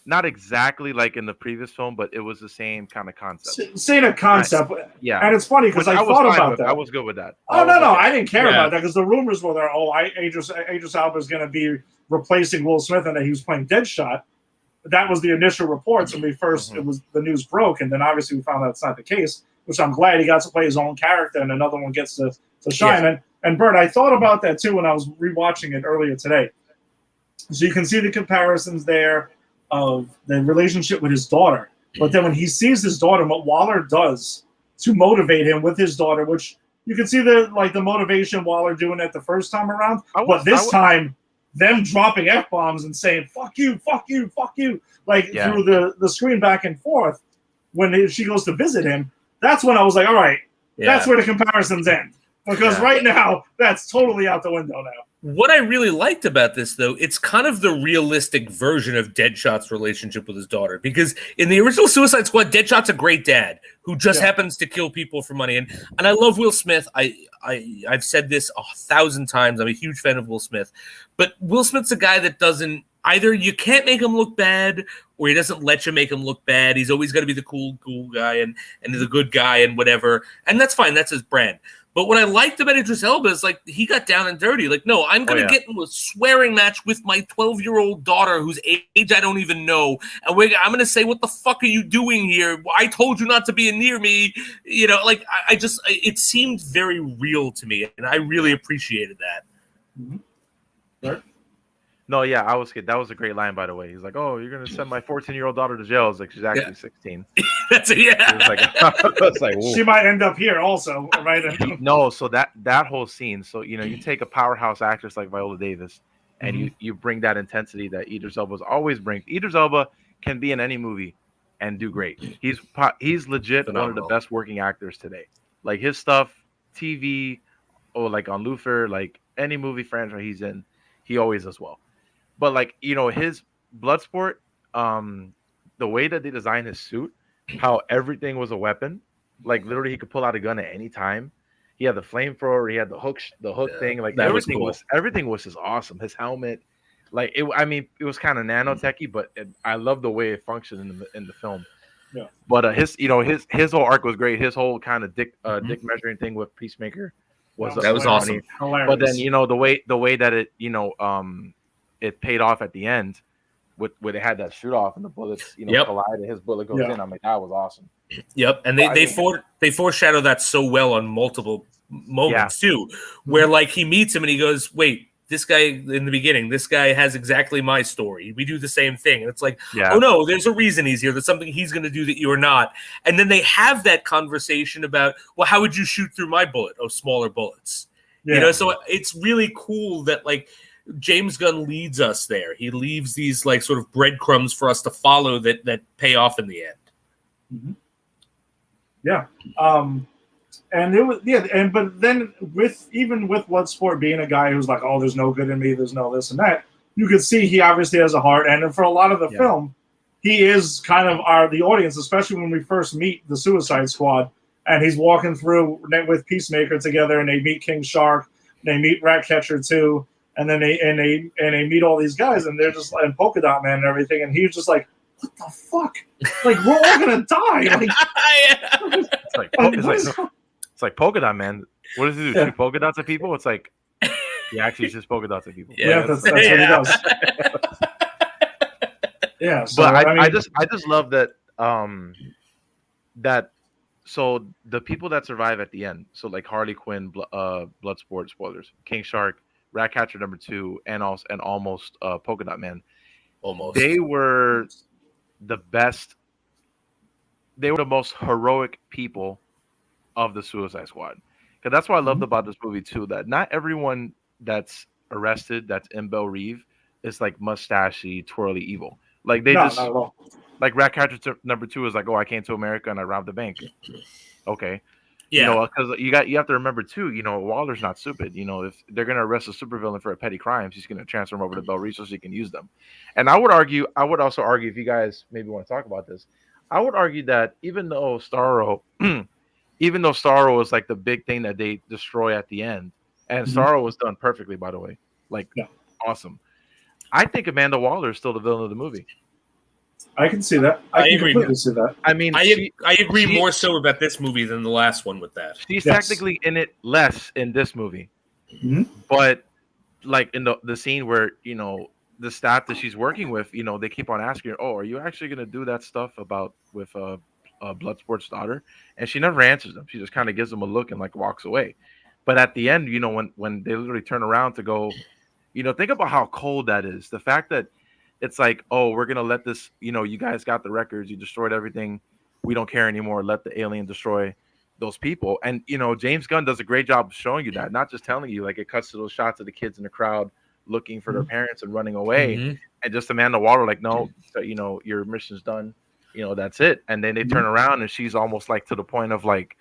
not exactly like in the previous film, but it was the same kind of concept. Same concept, yeah. And it's funny because I thought about that. I was good with that. Oh no, I didn't care about that because the rumors were there. Oh, Idris Elba is going to be replacing Will Smith, and that he was playing Deadshot. That was the initial reports when we first it was the news broke, and then obviously we found out it's not the case. Which I'm glad he got to play his own character, and another one gets to shine. Yeah. And Bert, I thought about that too when I was rewatching it earlier today. So you can see the comparisons there of the relationship with his daughter. But then when he sees his daughter, what Waller does to motivate him with his daughter, which you can see the motivation Waller doing it the first time around. But this time, them dropping F-bombs and saying, fuck you, fuck you, fuck you, like through the screen back and forth when she goes to visit him, that's when I was like, all right, that's where the comparisons end. Because right now, that's totally out the window now. What I really liked about this, though, it's kind of the realistic version of Deadshot's relationship with his daughter. Because in the original Suicide Squad, Deadshot's a great dad who just happens to kill people for money. And I love Will Smith. I've said this 1,000 times. I'm a huge fan of Will Smith. But Will Smith's a guy that doesn't either you can't make him look bad or he doesn't let you make him look bad. He's always got to be the cool guy and the good guy and whatever. And that's fine. That's his brand. But what I liked about Idris Elba is like he got down and dirty. Like, no, I'm going to get into a swearing match with my 12-year-old daughter whose age I don't even know. And I'm going to say, what the fuck are you doing here? I told you not to be near me. You know, like it seemed very real to me. And I really appreciated that. Mm-hmm. Right. No, yeah, that was a great line, by the way. He's like, "Oh, you're gonna send my 14-year-old daughter to jail." It's like she's actually 16. That's it. Yeah. It's like she might end up here also, right? No, so that whole scene. So you take a powerhouse actress like Viola Davis, and you bring that intensity that Idris Elba's always brings. Idris Elba can be in any movie and do great. He's legit one of the best working actors today. Like his stuff, TV, or like on Luther, like any movie franchise he's in, he always does well. But like his Bloodsport, the way that they designed his suit, how everything was a weapon, like literally he could pull out a gun at any time. He had the flamethrower, he had the hook thing, like everything was just awesome. His helmet, like it was kind of nanotechy, but I love the way it functioned in the film. Yeah. But his whole arc was great. His whole kind of dick measuring thing with Peacemaker was awesome. Hilarious. But then the way that it it paid off at the end, where they had that shoot off and the bullets, Yep. collide and his bullet goes Yeah. in. I'm like, that was awesome. Yep, and they foreshadow that so well on multiple moments too, where like he meets him and he goes, "Wait, this guy in the beginning, this guy has exactly my story. We do the same thing." And it's like, oh no, there's a reason he's here. There's something he's going to do that you're not. And then they have that conversation about, well, how would you shoot through my bullet? Oh, smaller bullets. Yeah. So it's really cool that like James Gunn leads us there. He leaves these like sort of breadcrumbs for us to follow that pay off in the end. Mm-hmm. Yeah. And it was but then with Bloodsport being a guy who's like, oh, there's no good in me, there's no this and that, you could see he obviously has a heart, and for a lot of the film, he is kind of the audience, especially when we first meet the Suicide Squad, and he's walking through with Peacemaker together, and they meet King Shark, they meet Ratcatcher too, and then they meet all these guys, and they're just and Polka Dot Man and everything, and he's just like, what the fuck? Like, we're all gonna die. Like, it's like Polka Dot Man. What does he do? Shoot polka dots at people? It's like he actually shoots polka dots at people. Yeah, that's what he does. Yeah, so, but I just love that so the people that survive at the end, so like Harley Quinn, Bloodsport, spoilers, King Shark, Ratcatcher #2, and almost Polka Dot Man. Almost. They were the best. They were the most heroic people of the Suicide Squad. Because that's what I loved about this movie too, that not everyone that's arrested, that's in Belle Reve, is like mustachy, twirly evil. Like they just like Ratcatcher #2 is like, oh, I came to America and I robbed the bank. Okay. Yeah. Because you have to remember too, Waller's not stupid. If they're gonna arrest a supervillain for a petty crimes, he's gonna transfer him over to Belle Reve so he can use them. And I would also argue, if you guys maybe want to talk about this, I would argue that even though Starro is like the big thing that they destroy at the end, and Starro was done perfectly, by the way, awesome. I think Amanda Waller is still the villain of the movie. I can see that. I can completely see that. I mean, I agree more so about this movie than the last one with that. She's technically in it less in this movie, but like in the scene where the staff that she's working with, they keep on asking her, "Oh, are you actually going to do that stuff with Bloodsport's daughter?" And she never answers them. She just kind of gives them a look and like walks away. But at the end, when they literally turn around to go, think about how cold that is. The fact that it's like, oh, we're gonna let this, you guys got the records, you destroyed everything, we don't care anymore. Let the alien destroy those people. And James Gunn does a great job of showing you that, not just telling you. Like it cuts to those shots of the kids in the crowd looking for their parents and running away, and just Amanda Waller like, no, your mission's done. That's it. And then they turn around and she's almost like to the point of like,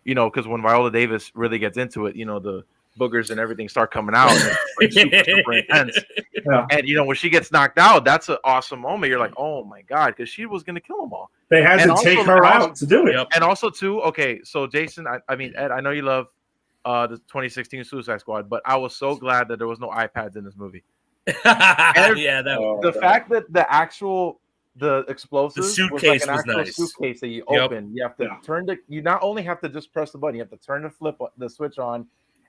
because when Viola Davis really gets into it, the boogers and everything start coming out. And it's like super intense. Yeah. And when she gets knocked out, that's an awesome moment. You're like, oh my God, because she was gonna kill them all. They had to take her out to do it. And also too, okay, so Jason, I mean Ed, I know you love the 2016 Suicide Squad, but I was so glad that there was no iPads in this movie. The fact that the explosives, the suitcase was like an actual nice. Suitcase that you open. You have to turn you not only have to just press the button, you have to turn the switch on,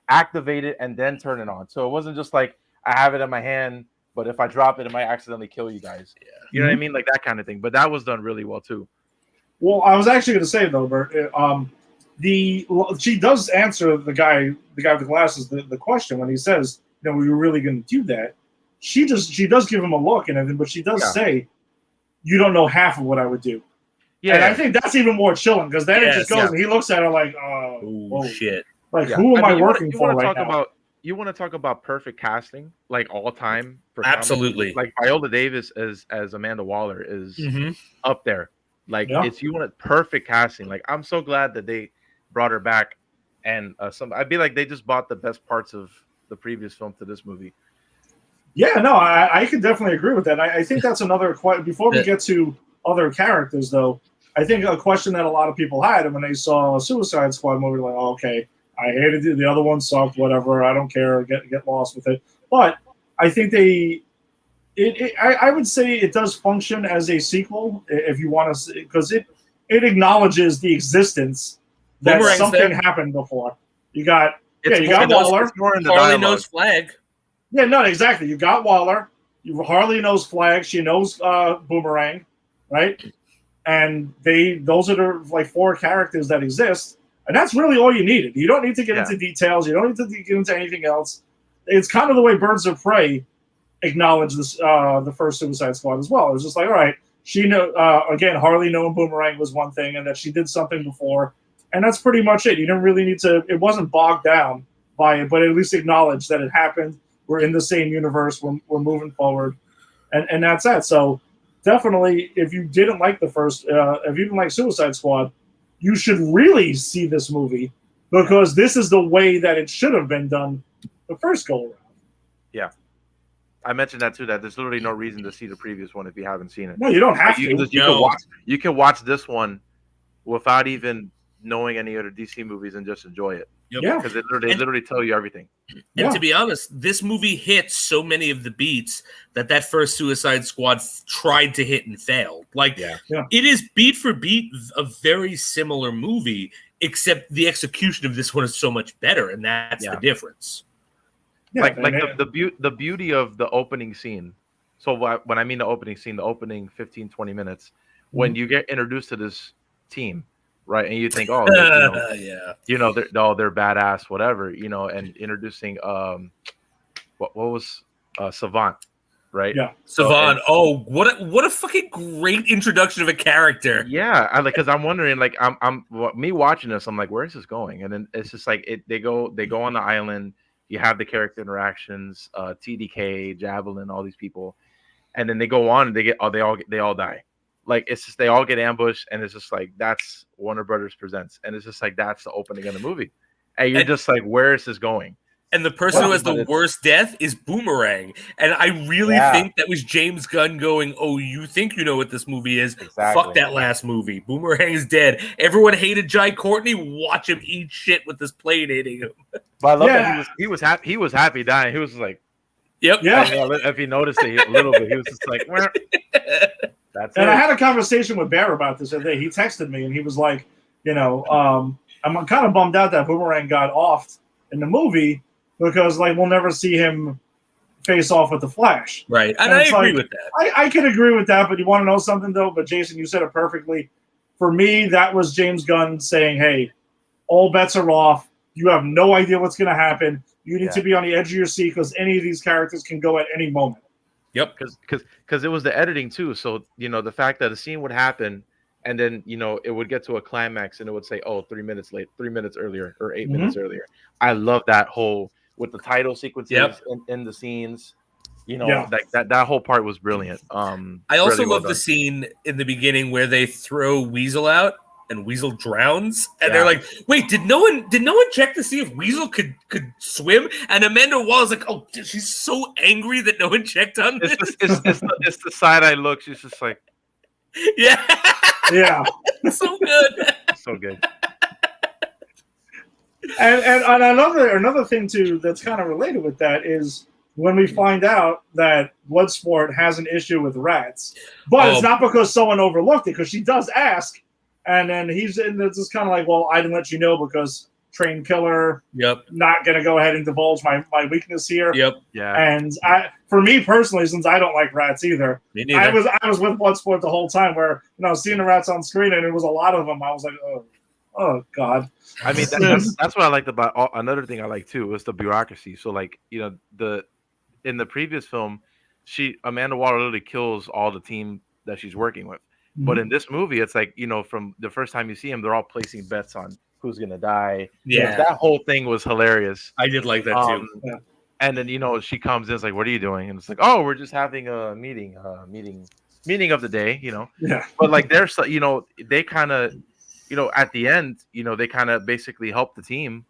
activate it, and then turn it on. So it wasn't just like I have it in my hand, but if I drop it, it might accidentally kill you guys. Yeah. You know what I mean? Like that kind of thing. But that was done really well too. Well, I was actually going to say though, Bert, she does answer the guy with the glasses the question when he says, were you really going to do that? She does give him a look and everything, but she does say, you don't know half of what I would do. Yeah, and I think that's even more chilling because then it just goes and he looks at her like, oh shit. Like, who am I working for right now? You want to talk about perfect casting, like all time? Absolutely. Like Viola Davis as Amanda Waller is up there. Like you want perfect casting. Like I'm so glad that they brought her back, and I'd be like they just bought the best parts of the previous film to this movie. Yeah, no, I can definitely agree with that. I think that's another question. Before we get to other characters, though, I think a question that a lot of people had when they saw a Suicide Squad movie, like, oh, okay, I hated it. The other one sucked, whatever. I don't care. Get lost with it. But I think I would say it does function as a sequel, if you want to, because it acknowledges the existence that something happened before. You got Waller. Charlie knows flag. Yeah, no, exactly. You got Waller. Harley knows Flag. She knows Boomerang, right? And those are the like 4 characters that exist, and that's really all you needed. You don't need to get into details. You don't need to get into anything else. It's kind of the way Birds of Prey acknowledged this, the first Suicide Squad as well. It was just like, all right, she again, Harley knowing Boomerang was one thing, and that she did something before, and that's pretty much it. You didn't really need to. It wasn't bogged down by it, but at least acknowledge that it happened. We're in the same universe. We're moving forward, and that's that. So definitely, if you didn't like the first, if you didn't like Suicide Squad, you should really see this movie, because this is the way that it should have been done the first go around. Yeah, I mentioned that too. That there's literally no reason to see the previous one if you haven't seen it. No, you don't have to. You can watch this one without even knowing any other DC movies and just enjoy it. Yep. Yeah, because they literally tell you everything. And to be honest, this movie hits so many of the beats that first Suicide Squad tried to hit and failed. Like, it is beat for beat a very similar movie, except the execution of this one is so much better, and that's the difference. Yeah, the beauty of the opening scene. So when I mean the opening scene, the opening 15, 20 minutes, when you get introduced to this team, right, and you think, oh, they're badass, whatever, and introducing what was Savant, right? Yeah, Savant. What a fucking great introduction of a character. Yeah, because I'm wondering, like, I'm me watching this, I'm like, where is this going? And then it's just like they go on the island. You have the character interactions, TDK, Javelin, all these people, and then they go on and they all die. Like, it's just they all get ambushed, and it's just like that's Warner Brothers Presents, and it's just like that's the opening of the movie, and you're just like, where is this going? And the person who has the worst death is Boomerang, and I really think that was James Gunn going, "Oh, you think you know what this movie is? Exactly. Fuck that last movie. Boomerang is dead. Everyone hated Jai Courtney. Watch him eat shit with this plane hitting him." But I love that he was happy. He was happy dying. He was like, "Yep, yeah." If he noticed it a little bit, he was just like, "Where?" That's and it. I had a conversation with Bear about this the other day. He texted me and he was like, I'm kind of bummed out that Boomerang got offed in the movie because like we'll never see him face off with the Flash. Right. And I agree with that. I can agree with that, but you want to know something though? But Jason, you said it perfectly. For me, that was James Gunn saying, hey, all bets are off. You have no idea what's going to happen. You need to be on the edge of your seat because any of these characters can go at any moment. Yep, because it was the editing too. So the fact that a scene would happen, and then it would get to a climax, and it would say, "Oh, 3 minutes late, 3 minutes earlier, or 8 minutes earlier." I love that whole with the title sequences in the scenes. That whole part was brilliant. I also love the scene in the beginning where they throw Weasel out and Weasel drowns, and they're like, "Wait, did no one check to see if Weasel could swim?" And Amanda Waller's like, "Oh, she's so angry that no one checked on this." It's the side eye look. She's just like, yeah, so good, so good. And another thing too that's kind of related with that is when we find out that Bloodsport has an issue with rats, but it's not because someone overlooked it, because she does ask. And then it's just kind of like, well, I didn't let you know because trained killer. Yep. Not going to go ahead and divulge my weakness here. Yep. Yeah. And for me personally, since I don't like rats either, me neither. I was with Bloodsport the whole time where seeing the rats on screen and it was a lot of them. I was like, oh God. I mean, that's what I liked about another thing I like too was the bureaucracy. So like in the previous film, Amanda Waller literally kills all the team that she's working with. But in this movie, it's like, from the first time you see him, they're all placing bets on who's going to die. Yeah. That whole thing was hilarious. I did like that too. Yeah. And then, she comes in, it's like, what are you doing? And it's like, oh, we're just having a meeting of the day, Yeah. But like, there's, they kind of, at the end, they kind of basically help the team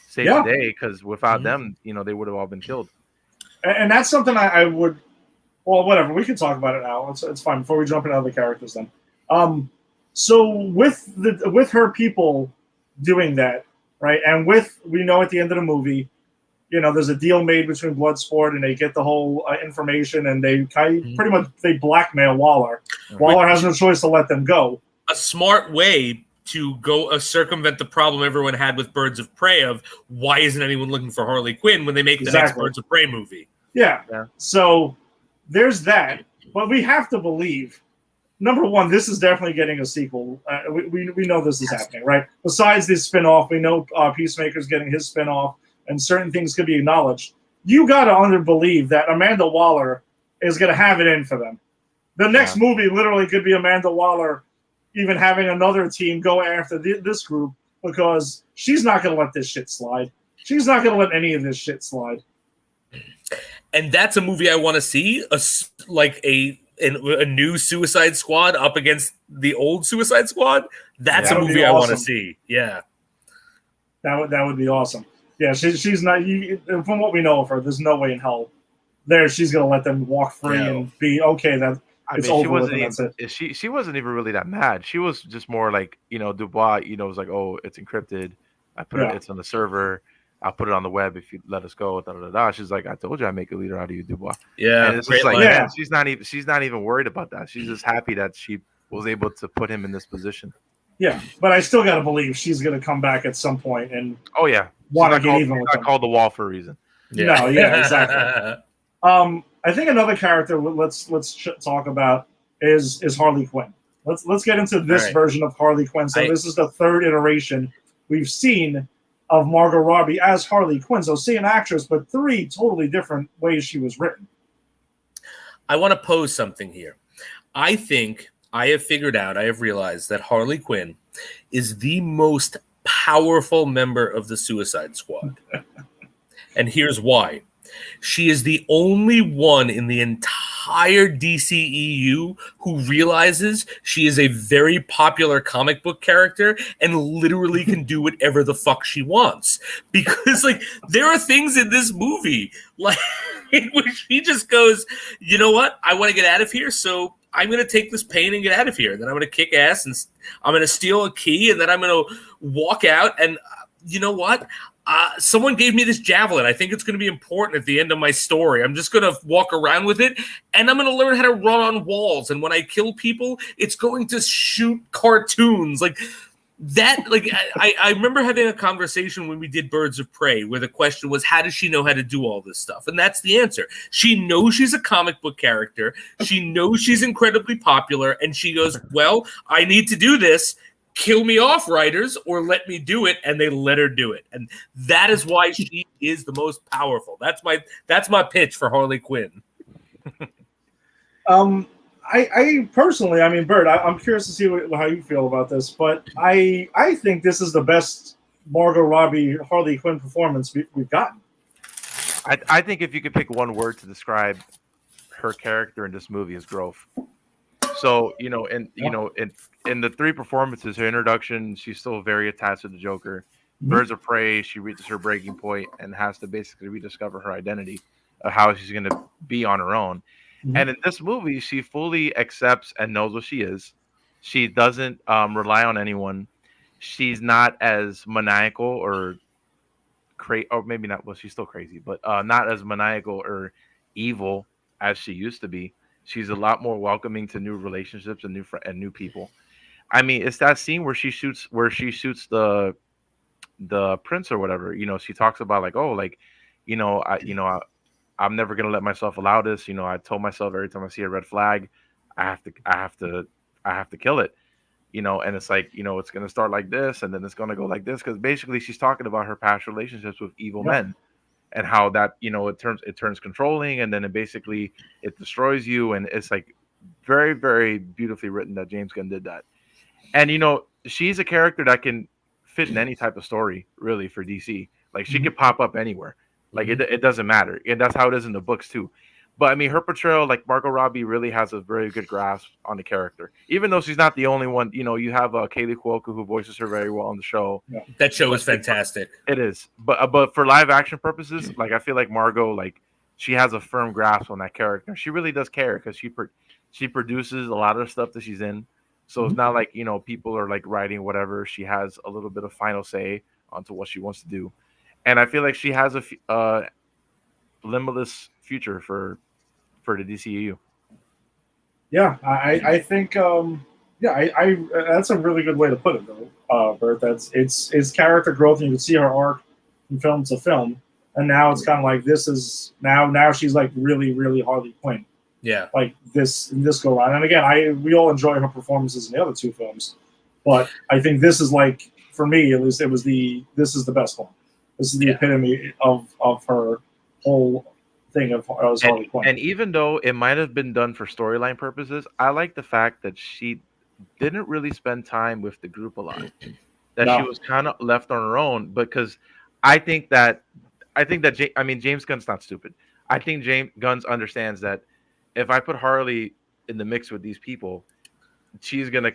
save the day because without them, they would have all been killed. And that's something I would. Well, whatever. We can talk about it now. It's fine. Before we jump into other characters, then. So with her people doing that, right, and we know at the end of the movie, there's a deal made between Bloodsport, and they get the whole information, and they pretty much blackmail Waller. Waller has no choice to let them go. A smart way to go circumvent the problem everyone had with Birds of Prey of why isn't anyone looking for Harley Quinn when they make the next Birds of Prey movie? Yeah. So there's that. But we have to believe. Number one, this is definitely getting a sequel. We know this is happening, right? Besides this spinoff, we know Peacemaker's getting his spinoff, and certain things could be acknowledged. You got to believe that Amanda Waller is going to have it in for them. The next movie literally could be Amanda Waller even having another team go after this group because she's not going to let this shit slide. She's not going to let any of this shit slide. And that's a movie I want to see, a new Suicide Squad up against the old Suicide Squad. That's a movie I want to see. Yeah. That would be awesome. Yeah, she's not. From what we know of her, there's no way in hell she's gonna let them walk free and be okay. She wasn't even really that mad. She was just more like, Dubois. Was like, oh, it's encrypted. I put it. It's on the server. I'll put it on the web if you let us go. Da, da, da. She's like, I told you I'd make a leader out of you, Dubois. Yeah, and it's just like, man, she's not even worried about that. She's just happy that she was able to put him in this position. Yeah, but I still gotta believe she's gonna come back at some point and. Oh yeah. Want to get even with them. Called the Wall for a reason. Yeah. No, yeah, exactly. I think another character let's talk about is Harley Quinn. Let's get into this version of Harley Quinn. So this is the third iteration we've seen of Margot Robbie as Harley Quinn. So same actress, but three totally different ways she was written. I want to pose something here. I think I have realized that Harley Quinn is the most powerful member of the Suicide Squad. And here's why. She is the only one in the entire DCEU who realizes she is a very popular comic book character and literally can do whatever the fuck she wants. Because, there are things in this movie, where she just goes, you know what? I want to get out of here, so I'm going to take this pain and get out of here. Then I'm going to kick ass and I'm going to steal a key and then I'm going to walk out. And you know what? Someone gave me this javelin. I think it's going to be important at the end of my story. I'm just going to walk around with it and I'm going to learn how to run on walls. And when I kill people, it's going to shoot cartoons. I remember having a conversation when we did Birds of Prey where the question was, how does she know how to do all this stuff? And that's the answer. She knows she's a comic book character. She knows she's incredibly popular. And she goes, well, I need to do this. Kill me off, writers, or let me do it. And they let her do it. And that is why she is the most powerful. That's my pitch for Harley Quinn. I personally, Bert, I'm curious to see how you feel about this, but I think this is the best Margot Robbie Harley Quinn performance we've gotten. I think if you could pick one word to describe her character in this movie, is growth. So in the three performances, her introduction, she's still very attached to the Joker. Birds of Prey, she reaches her breaking point and has to basically rediscover her identity of how she's going to be on her own. And in this movie, she fully accepts and knows what she is. She doesn't rely on anyone. She's not as maniacal or maybe not. Well, she's still crazy, but not as maniacal or evil as she used to be. She's a lot more welcoming to new relationships and new people. It's that scene where she shoots the prince or whatever. She talks about I'm never gonna let myself allow this. I told myself every time I see a red flag, I have to kill it. And it's it's gonna start like this, and then it's gonna go like this. Because basically, she's talking about her past relationships with evil men, and how that it turns controlling, and then it destroys you. And it's very, very beautifully written that James Gunn did that. And she's a character that can fit in any type of story, really, for DC. She could pop up anywhere. It doesn't matter. And that's how it is in the books too. But her portrayal, Margot Robbie really has a very good grasp on the character. Even though she's not the only one, you have Kaylee Cuoco who voices her very well on the show. Yeah. That show is fantastic. It is. But for live action purposes, I feel like Margot, she has a firm grasp on that character. She really does care because she produces a lot of the stuff that she's in. So it's not people are writing whatever. She has a little bit of final say onto what she wants to do. And I feel like she has a limitless future for the DCEU. Yeah, I think that's a really good way to put it, though, Bert. It's character growth, and you can see her arc from film to film. And now it's kind of this is now she's really, really Harley Quinn. Yeah. like this go around. And again, we all enjoy her performances in the other two films, but I think this is like, for me at least, this is the best one. This is the epitome of her whole thing of Harley Quinn. And even though it might have been done for storyline purposes, I like the fact that she didn't really spend time with the group a lot. That she was kind of left on her own, because I think that James Gunn's not stupid. I think James Gunn understands that if I put Harley in the mix with these people, she's gonna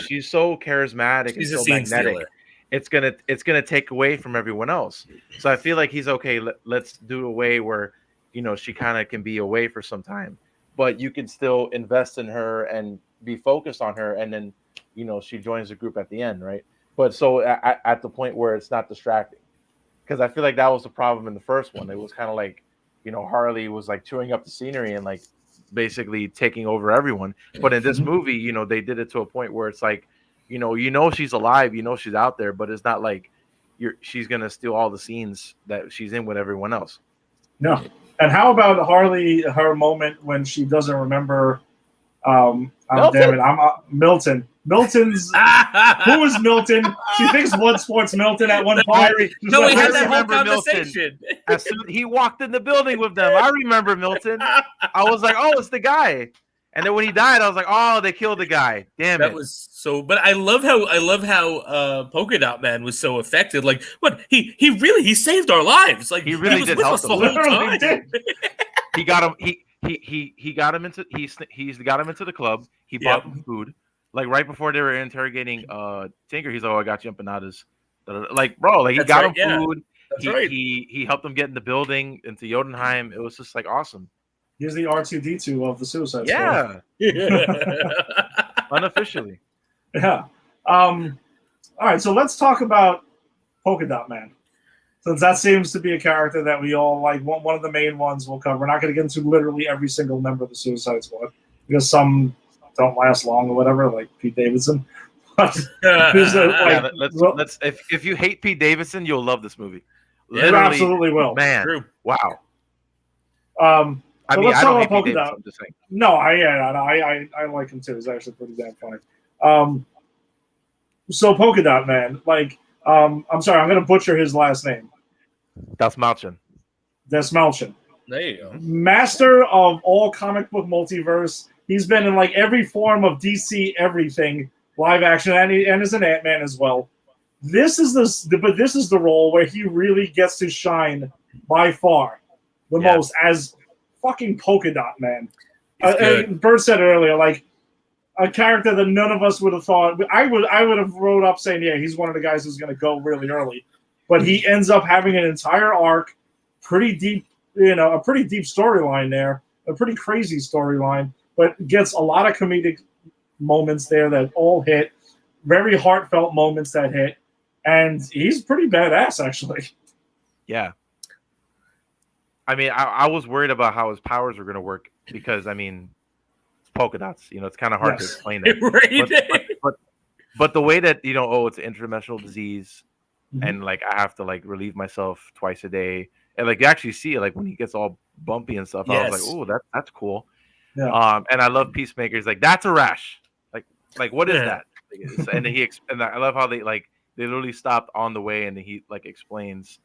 she's so charismatic and so magnetic. Stealer. It's gonna take away from everyone else. So I feel like he's okay. Let's do a way where, you know, she kind of can be away for some time, but you can still invest in her and be focused on her, and then, you know, she joins the group at the end, right? But so at the point where it's not distracting, because I feel like that was the problem in the first one. It was kind of like, you know, Harley was like chewing up the scenery and like basically taking over everyone. But in this movie, you know, they did it to a point where it's like, you know she's alive, you know she's out there, but it's not like she's gonna steal all the scenes that she's in with everyone else. No. And how about Harley, her moment when she doesn't remember damn it, Milton. Milton's who is Milton? She thinks Bloodsport's Milton at one point. No, we had that whole conversation. As soon he walked in the building with them, I remember Milton. I was like, oh, it's the guy. And then when he died, I was like, oh, they killed the guy. Damn it. That was so. But I love how Polka Dot Man was so affected. Like, what he saved our lives. Like, he really did help us the whole time. He got him. He got him into the club. He bought him food. Like right before they were interrogating Tinker, he's like, "Oh, I got you empanadas." Like, bro, like he got him food. He helped him get in the building into Jotunheim. It was just like awesome. He's the R2D2 of the Suicide Squad. Unofficially. Yeah. All right, so let's talk about Polka Dot Man. Since that seems to be a character that we all like, one of the main ones we'll cover. We're not going to get into literally every single member of the Suicide Squad because some don't last long or whatever, like Pete Davidson. But let's if you hate Pete Davidson, you'll love this movie. You absolutely will. Man, true. Wow. I mean, I don't hate Polka Dot. I'm just saying. No, I like him too. He's actually pretty damn funny. So Polka Dot Man, like, I'm sorry, I'm gonna butcher his last name. Desmalchin. There you go. Master of all comic book multiverse. He's been in like every form of DC everything, live action, and is an Ant-Man as well. This is the role where he really gets to shine by far the most as fucking Polka Dot Man. And Bert said it earlier, like a character that none of us would have thought. I would have wrote up saying, yeah, he's one of the guys who's going to go really early, but he ends up having an entire arc, pretty deep, a pretty deep storyline there, a pretty crazy storyline, but gets a lot of comedic moments there that all hit, very heartfelt moments that hit, and he's pretty badass actually. Yeah. I mean, I was worried about how his powers were going to work because, I mean, it's polka dots. It's kind of hard to explain that. But the way that, it's an interdimensional disease, and, like, I have to, like, relieve myself twice a day. And, like, you actually see it, like, when he gets all bumpy and stuff. I was like, oh, that's cool. Yeah. And I love Peacemaker's like, that's a rash. Like what is that? And then I love how they literally stopped on the way and he, like, explains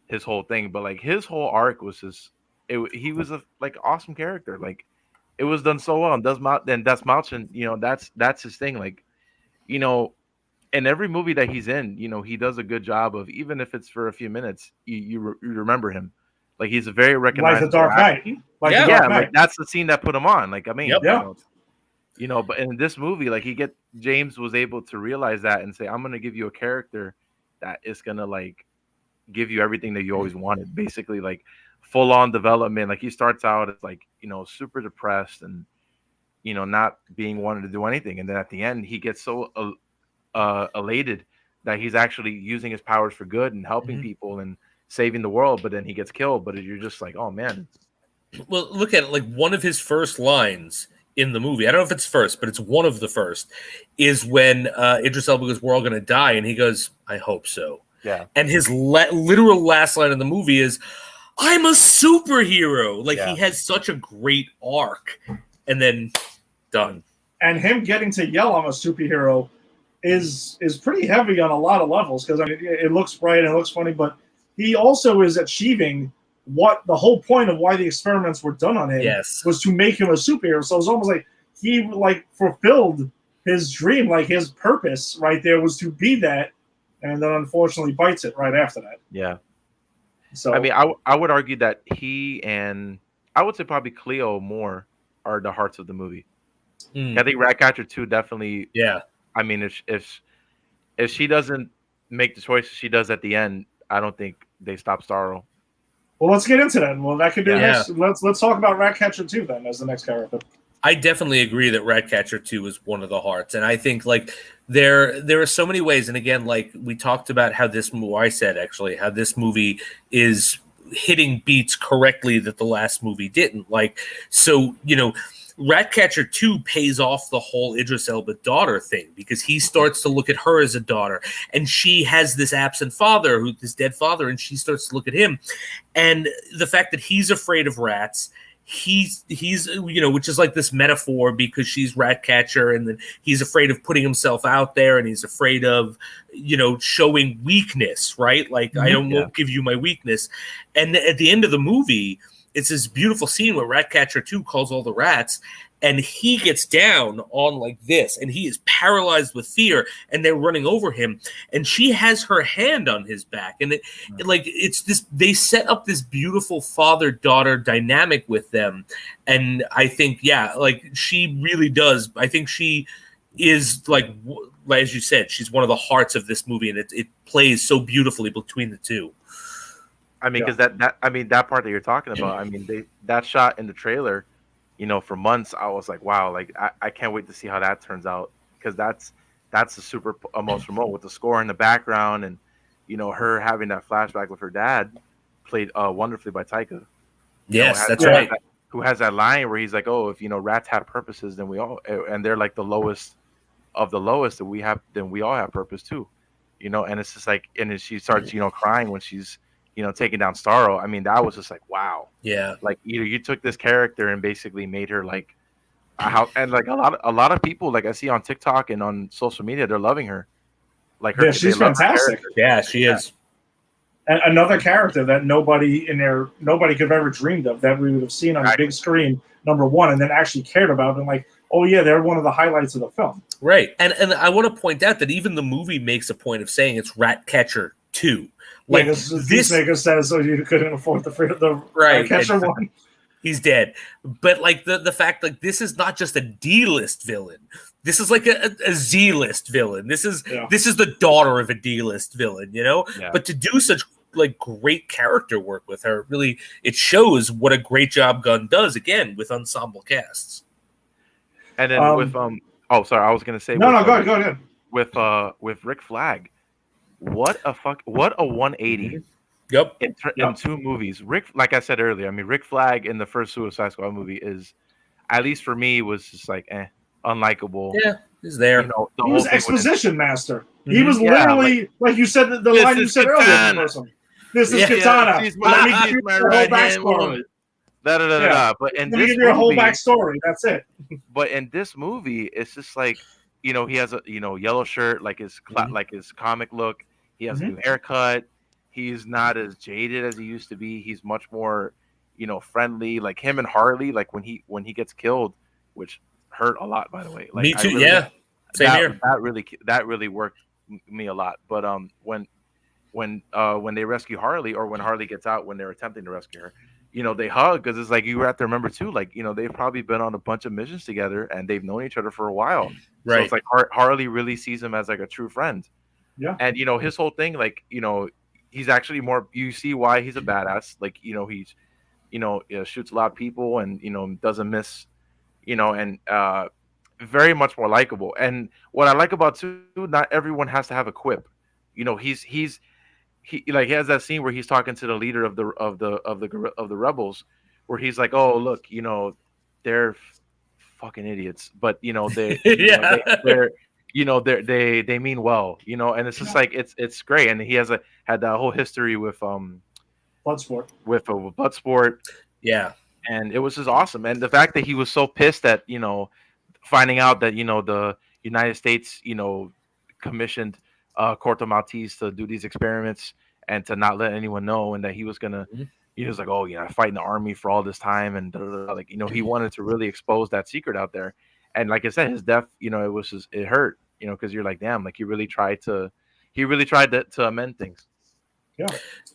his whole thing, but like his whole arc was he was a awesome character. Like it was done so well. And Desmalchin, that's his thing. Like, in every movie that he's in, he does a good job of, even if it's for a few minutes, you remember him. Like he's a very recognizable. Like the Dark Knight. Like that's the scene that put him on. Like, I mean, yep. But in this movie, like James was able to realize that and say, I'm gonna give you a character that is gonna like give you everything that you always wanted, basically, like full on development. Like he starts out as like, super depressed and, not being wanted to do anything. And then at the end, he gets so elated that he's actually using his powers for good and helping people and saving the world. But then he gets killed. But you're just like, oh man. Well, look at it. Like one of his first lines in the movie, I don't know if it's first, but it's one of the first, is when Idris Elba goes, "We're all going to die." And he goes, "I hope so." Yeah. And his literal last line in the movie is, I'm a superhero. Like Yeah. he has such a great arc, and then done. And him getting to yell I'm a superhero is pretty heavy on a lot of levels, because I mean it looks bright and it looks funny, but he also is achieving what the whole point of why the experiments were done on him Yes. was to make him a superhero. So it's almost like he like fulfilled his dream, like his purpose right there was to be that, and then unfortunately bites it right after that. Yeah. So I mean, I would argue that he and I would say probably Cleo more are the hearts of the movie. Mm. I think Ratcatcher 2 definitely. Yeah. I mean, if she doesn't make the choices she does at the end, I don't think they stop Starro. well, let's get into that. Well, that could be Yeah. next. Let's talk about Ratcatcher 2 then as the next character. I definitely agree that Ratcatcher 2 is one of the hearts. And I think like there are so many ways. And again, like we talked about how this movie, I said actually, how this movie is hitting beats correctly that the last movie didn't. Like, so, you know, Ratcatcher 2 pays off the whole Idris Elba daughter thing because he starts to look at her as a daughter, and she has this absent father, this dead father, and she starts to look at him. And the fact that he's afraid of rats, he's you know, which is like this metaphor because she's Ratcatcher, and then he's afraid of putting himself out there, and he's afraid of, you know, showing weakness, right? Like I won't give you my weakness. And at the end of the movie, it's this beautiful scene where Ratcatcher 2 calls all the rats, and he gets down on like this, and he is paralyzed with fear, and they're running over him, and she has her hand on his back, and it's this. They set up this beautiful father-daughter dynamic with them, and I think, yeah, like she really does. I think she is like as you said, she's one of the hearts of this movie, and it plays so beautifully between the two. I mean, because that part that you're talking about, I mean, that shot in the trailer, you know, for months, I was like, wow, like I can't wait to see how that turns out, because that's the super emotional moment with the score in the background, and you know, her having that flashback with her dad, played wonderfully by Taika. Yes, that's right. Who has that line where he's like, oh, if you know rats have purposes, then we all, and they're like the lowest of the lowest that we have, then we all have purpose too, you know. And it's just like, and then she starts, you know, crying when she's, you know, taking down Starro. I mean, that was just like, wow. Yeah. Like, you took this character and basically made her like how, and like a lot of people, like I see on TikTok and on social media, they're loving her. Like her, yeah, she's fantastic. Yeah, she is. And another character that nobody could have ever dreamed of, that we would have seen on the big screen, number one, and then actually cared about, and like, oh yeah, they're one of the highlights of the film. Right. And I want to point out that even the movie makes a point of saying it's Ratcatcher 2. Like, this maker says, so you couldn't afford the Ratcatcher one. He's dead. But like the fact, like, this is not just a D-list villain. This is like a Z-list villain. This is the daughter of a D-list villain, you know? Yeah. But to do such like great character work with her, really, it shows what a great job Gunn does, again, with ensemble casts. And then with oh, sorry, I was gonna say go ahead. With Rick Flag, what a 180. Yep. In two movies. Rick, like I said earlier, I mean, Rick Flag in the first Suicide Squad movie is, at least for me, was just like unlikable. Yeah, he's there. You know, he was exposition master. Mm-hmm. He was literally, like you said, the line you said earlier. This is Katana. Let me give you the whole backstory. But let me give you a whole backstory. That's it. But in this movie, it's just like, you know, he has a, you know, yellow shirt, like his like his comic look. He has a new haircut. He's not as jaded as he used to be. He's much more, you know, friendly. Like him and Harley, like when he gets killed, which hurt a lot, by the way. Like, me too. Yeah. Same here. That really worked me a lot. But when they rescue Harley, or when Harley gets out, when they're attempting to rescue her, you know, they hug, because it's like, you have to remember too, like, you know, they've probably been on a bunch of missions together and they've known each other for a while. Right. So it's like Harley really sees him as like a true friend. Yeah. And, you know, his whole thing, like, you know, he's actually more, you see why he's a badass. Like, you know, he's, you know, shoots a lot of people, and, you know, doesn't miss, you know, and very much more likable. And what I like about too, not everyone has to have a quip. You know, he like, he has that scene where he's talking to the leader of the rebels, where he's like, oh, look, you know, they're fucking idiots, but, you know, they they're you know, they mean well, you know. And it's just like, it's great. And he had that whole history with Bloodsport. with Bloodsport, Yeah. and it was just awesome. And the fact that he was so pissed that finding out that the United States commissioned Corto Maltese to do these experiments and to not let anyone know, and that he was gonna. Mhm. He was like, "Oh, I fight in the army for all this time," and like he wanted to really expose that secret out there. And like I said, his death, it hurt, because you're like, damn, like he really tried to amend things.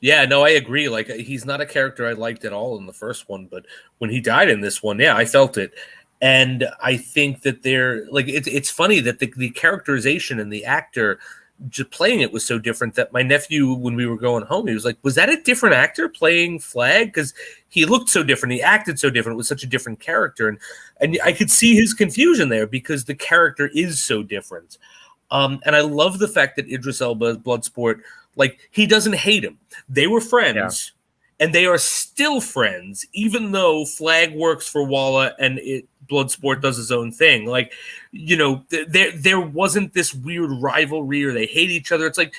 Yeah, no, I agree. Like, he's not a character I liked at all in the first one, but when he died in this one, yeah, I felt it. And I think that it's funny that the characterization and the actor just playing it was so different that my nephew, when we were going home, he was like, was that a different actor playing Flag? Because he looked so different. He acted so different. It was such a different character. And I could see his confusion there because the character is so different. And I love the fact that Idris Elba's Bloodsport, like, he doesn't hate him. They were friends, and they are still friends, even though Flag works for Walla and Bloodsport does his own thing. Like, there wasn't this weird rivalry or they hate each other. It's like,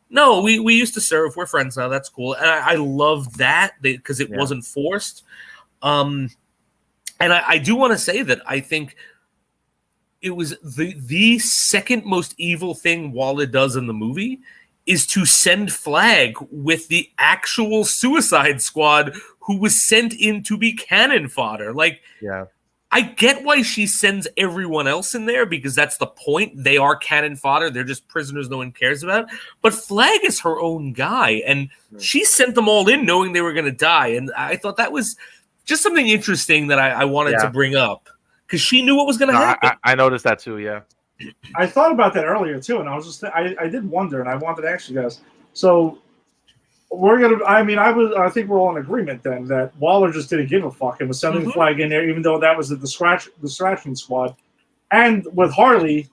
no, we used to serve. We're friends now. That's cool. And I love that because it wasn't forced. And I do want to say that I think it was the second most evil thing Walla does in the movie is to send Flag with the actual Suicide Squad who was sent in to be cannon fodder. Like, I get why she sends everyone else in there because that's the point. They are cannon fodder. They're just prisoners no one cares about. But Flag is her own guy, and she sent them all in knowing they were going to die. And I thought that was just something interesting that I wanted to bring up because she knew what was going to happen. I noticed that too, yeah. I thought about that earlier too, and I was just I did wonder, and I wanted to ask you guys. So I think we're all in agreement then that Waller just didn't give a fuck and was sending Flag in there, even though that was the distraction squad. And with Harley,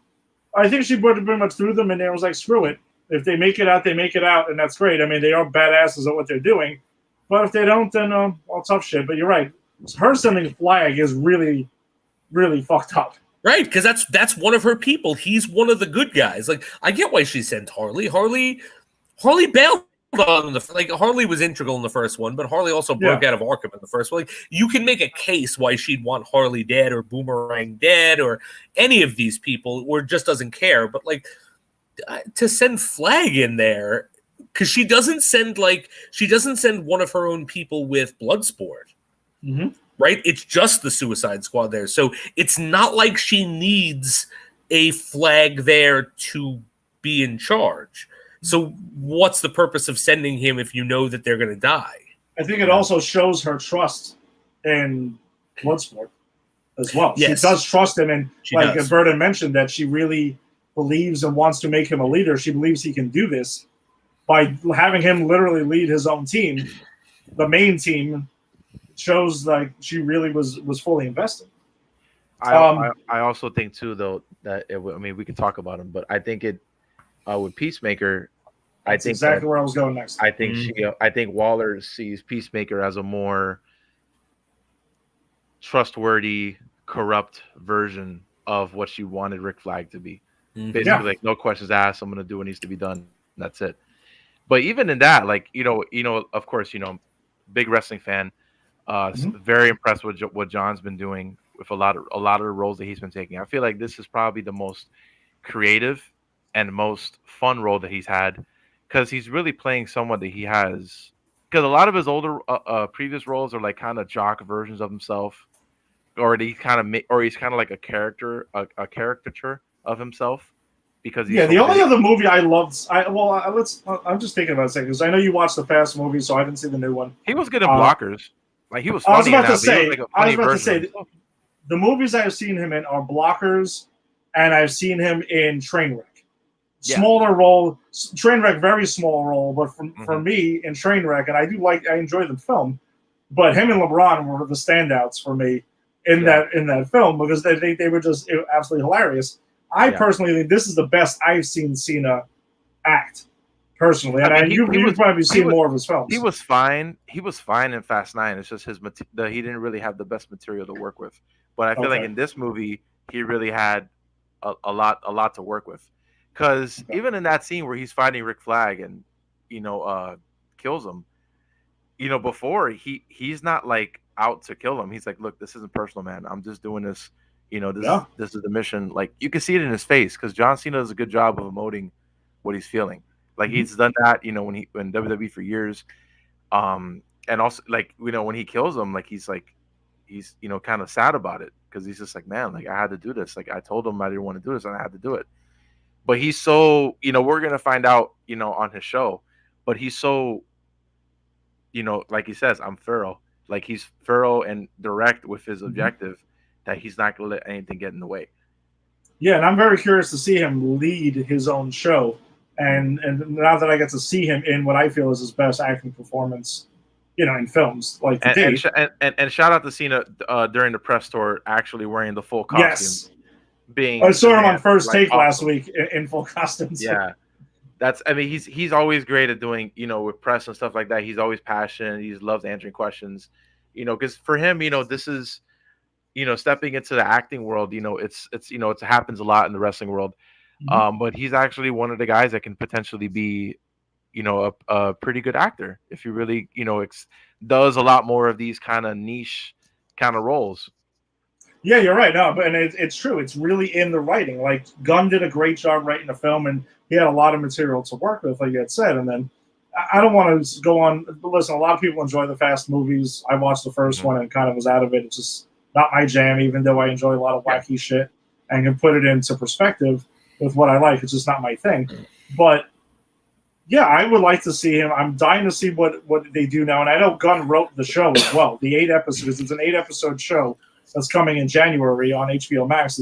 I think she pretty much threw them in there and was like, screw it. If they make it out, they make it out, and that's great. I mean, they are badasses at what they're doing. But if they don't, then all tough shit. But you're right. Her sending Flag is really, really fucked up. Right, because that's one of her people. He's one of the good guys. Like, I get why she sent Harley. Harley bailed on Harley was integral in the first one, but Harley also broke out of Arkham in the first one. Like, you can make a case why she'd want Harley dead or Boomerang dead or any of these people, or just doesn't care. But like, to send Flag in there, because she doesn't send one of her own people with Bloodsport. Mm-hmm. Right? It's just the Suicide Squad there. So it's not like she needs a Flag there to be in charge. So what's the purpose of sending him if you know that they're going to die? I think it also shows her trust in Bloodsport as well. Yes. She does trust him. And as Burton mentioned, that she really believes and wants to make him a leader. She believes he can do this by having him literally lead his own team, the main team. Shows like she really was fully invested. I also think too, though, that we could talk about him, but I think it with Peacemaker. That's exactly where I was going next. I think I think Waller sees Peacemaker as a more trustworthy, corrupt version of what she wanted Rick Flag to be. Basically, like, no questions asked. I'm going to do what needs to be done. That's it. But even in that, like, of course, big wrestling fan. Very impressed with what John's been doing with a lot of the roles that he's been taking. I feel like this is probably the most creative and most fun role that he's had because he's really playing someone that he has. Because a lot of his older previous roles are like kind of jock versions of himself, or he's kind of like a caricature of himself. Because the only other movie I loved. I'm just thinking about a second because I know you watched the Fast movie, so I didn't see the new one. He was good in Blockers. Like, he was funny. I was about to say, the movies I've seen him in are Blockers, and I've seen him in Trainwreck. Smaller role, Trainwreck, very small role, but for me in Trainwreck, and I enjoy the film, but him and LeBron were the standouts for me in that film because they were just absolutely hilarious. I personally think this is the best I've seen Cena act. Personally, and you've probably seen more of his films. He was fine. He was fine in Fast 9. It's just he didn't really have the best material to work with. But I feel like in this movie, he really had a lot to work with. Because even in that scene where he's fighting Rick Flag and kills him, before he's not like out to kill him. He's like, look, this isn't personal, man. I'm just doing this. Yeah. This is the mission. Like you can see it in his face because John Cena does a good job of emoting what he's feeling. Like he's done that, when WWE for years. And also like when he kills him, like he's kind of sad about it because he's just like, man, like I had to do this. Like I told him I didn't want to do this and I had to do it. But he's so, we're gonna find out, on his show. But he's so, like he says, I'm thorough. Like he's thorough and direct with his objective that he's not gonna let anything get in the way. Yeah, and I'm very curious to see him lead his own show. And now that I get to see him in what I feel is his best acting performance, in films like and shout out to Cena during the press tour actually wearing the full costume. Yes. I saw him on First Take last week in full costumes. Yeah. He's always great at doing, with press and stuff like that. He's always passionate. He loves answering questions, because for him, this is, stepping into the acting world, it happens a lot in the wrestling world. But he's actually one of the guys that can potentially be, a pretty good actor if he really, does a lot more of these kind of niche kind of roles. Yeah, you're right. No, but it's true. It's really in the writing. Like Gunn did a great job writing the film, and he had a lot of material to work with, like you had said. And then I don't want to go on. Listen, a lot of people enjoy the Fast movies. I watched the first one and kind of was out of it. It's just not my jam, even though I enjoy a lot of wacky shit and can put it into perspective with what I like. It's just not my thing. But yeah, I would like to see him. I'm dying to see what they do now. And I know Gunn wrote the show as well. The 8 episodes. It's an 8-episode show that's coming in January on HBO Max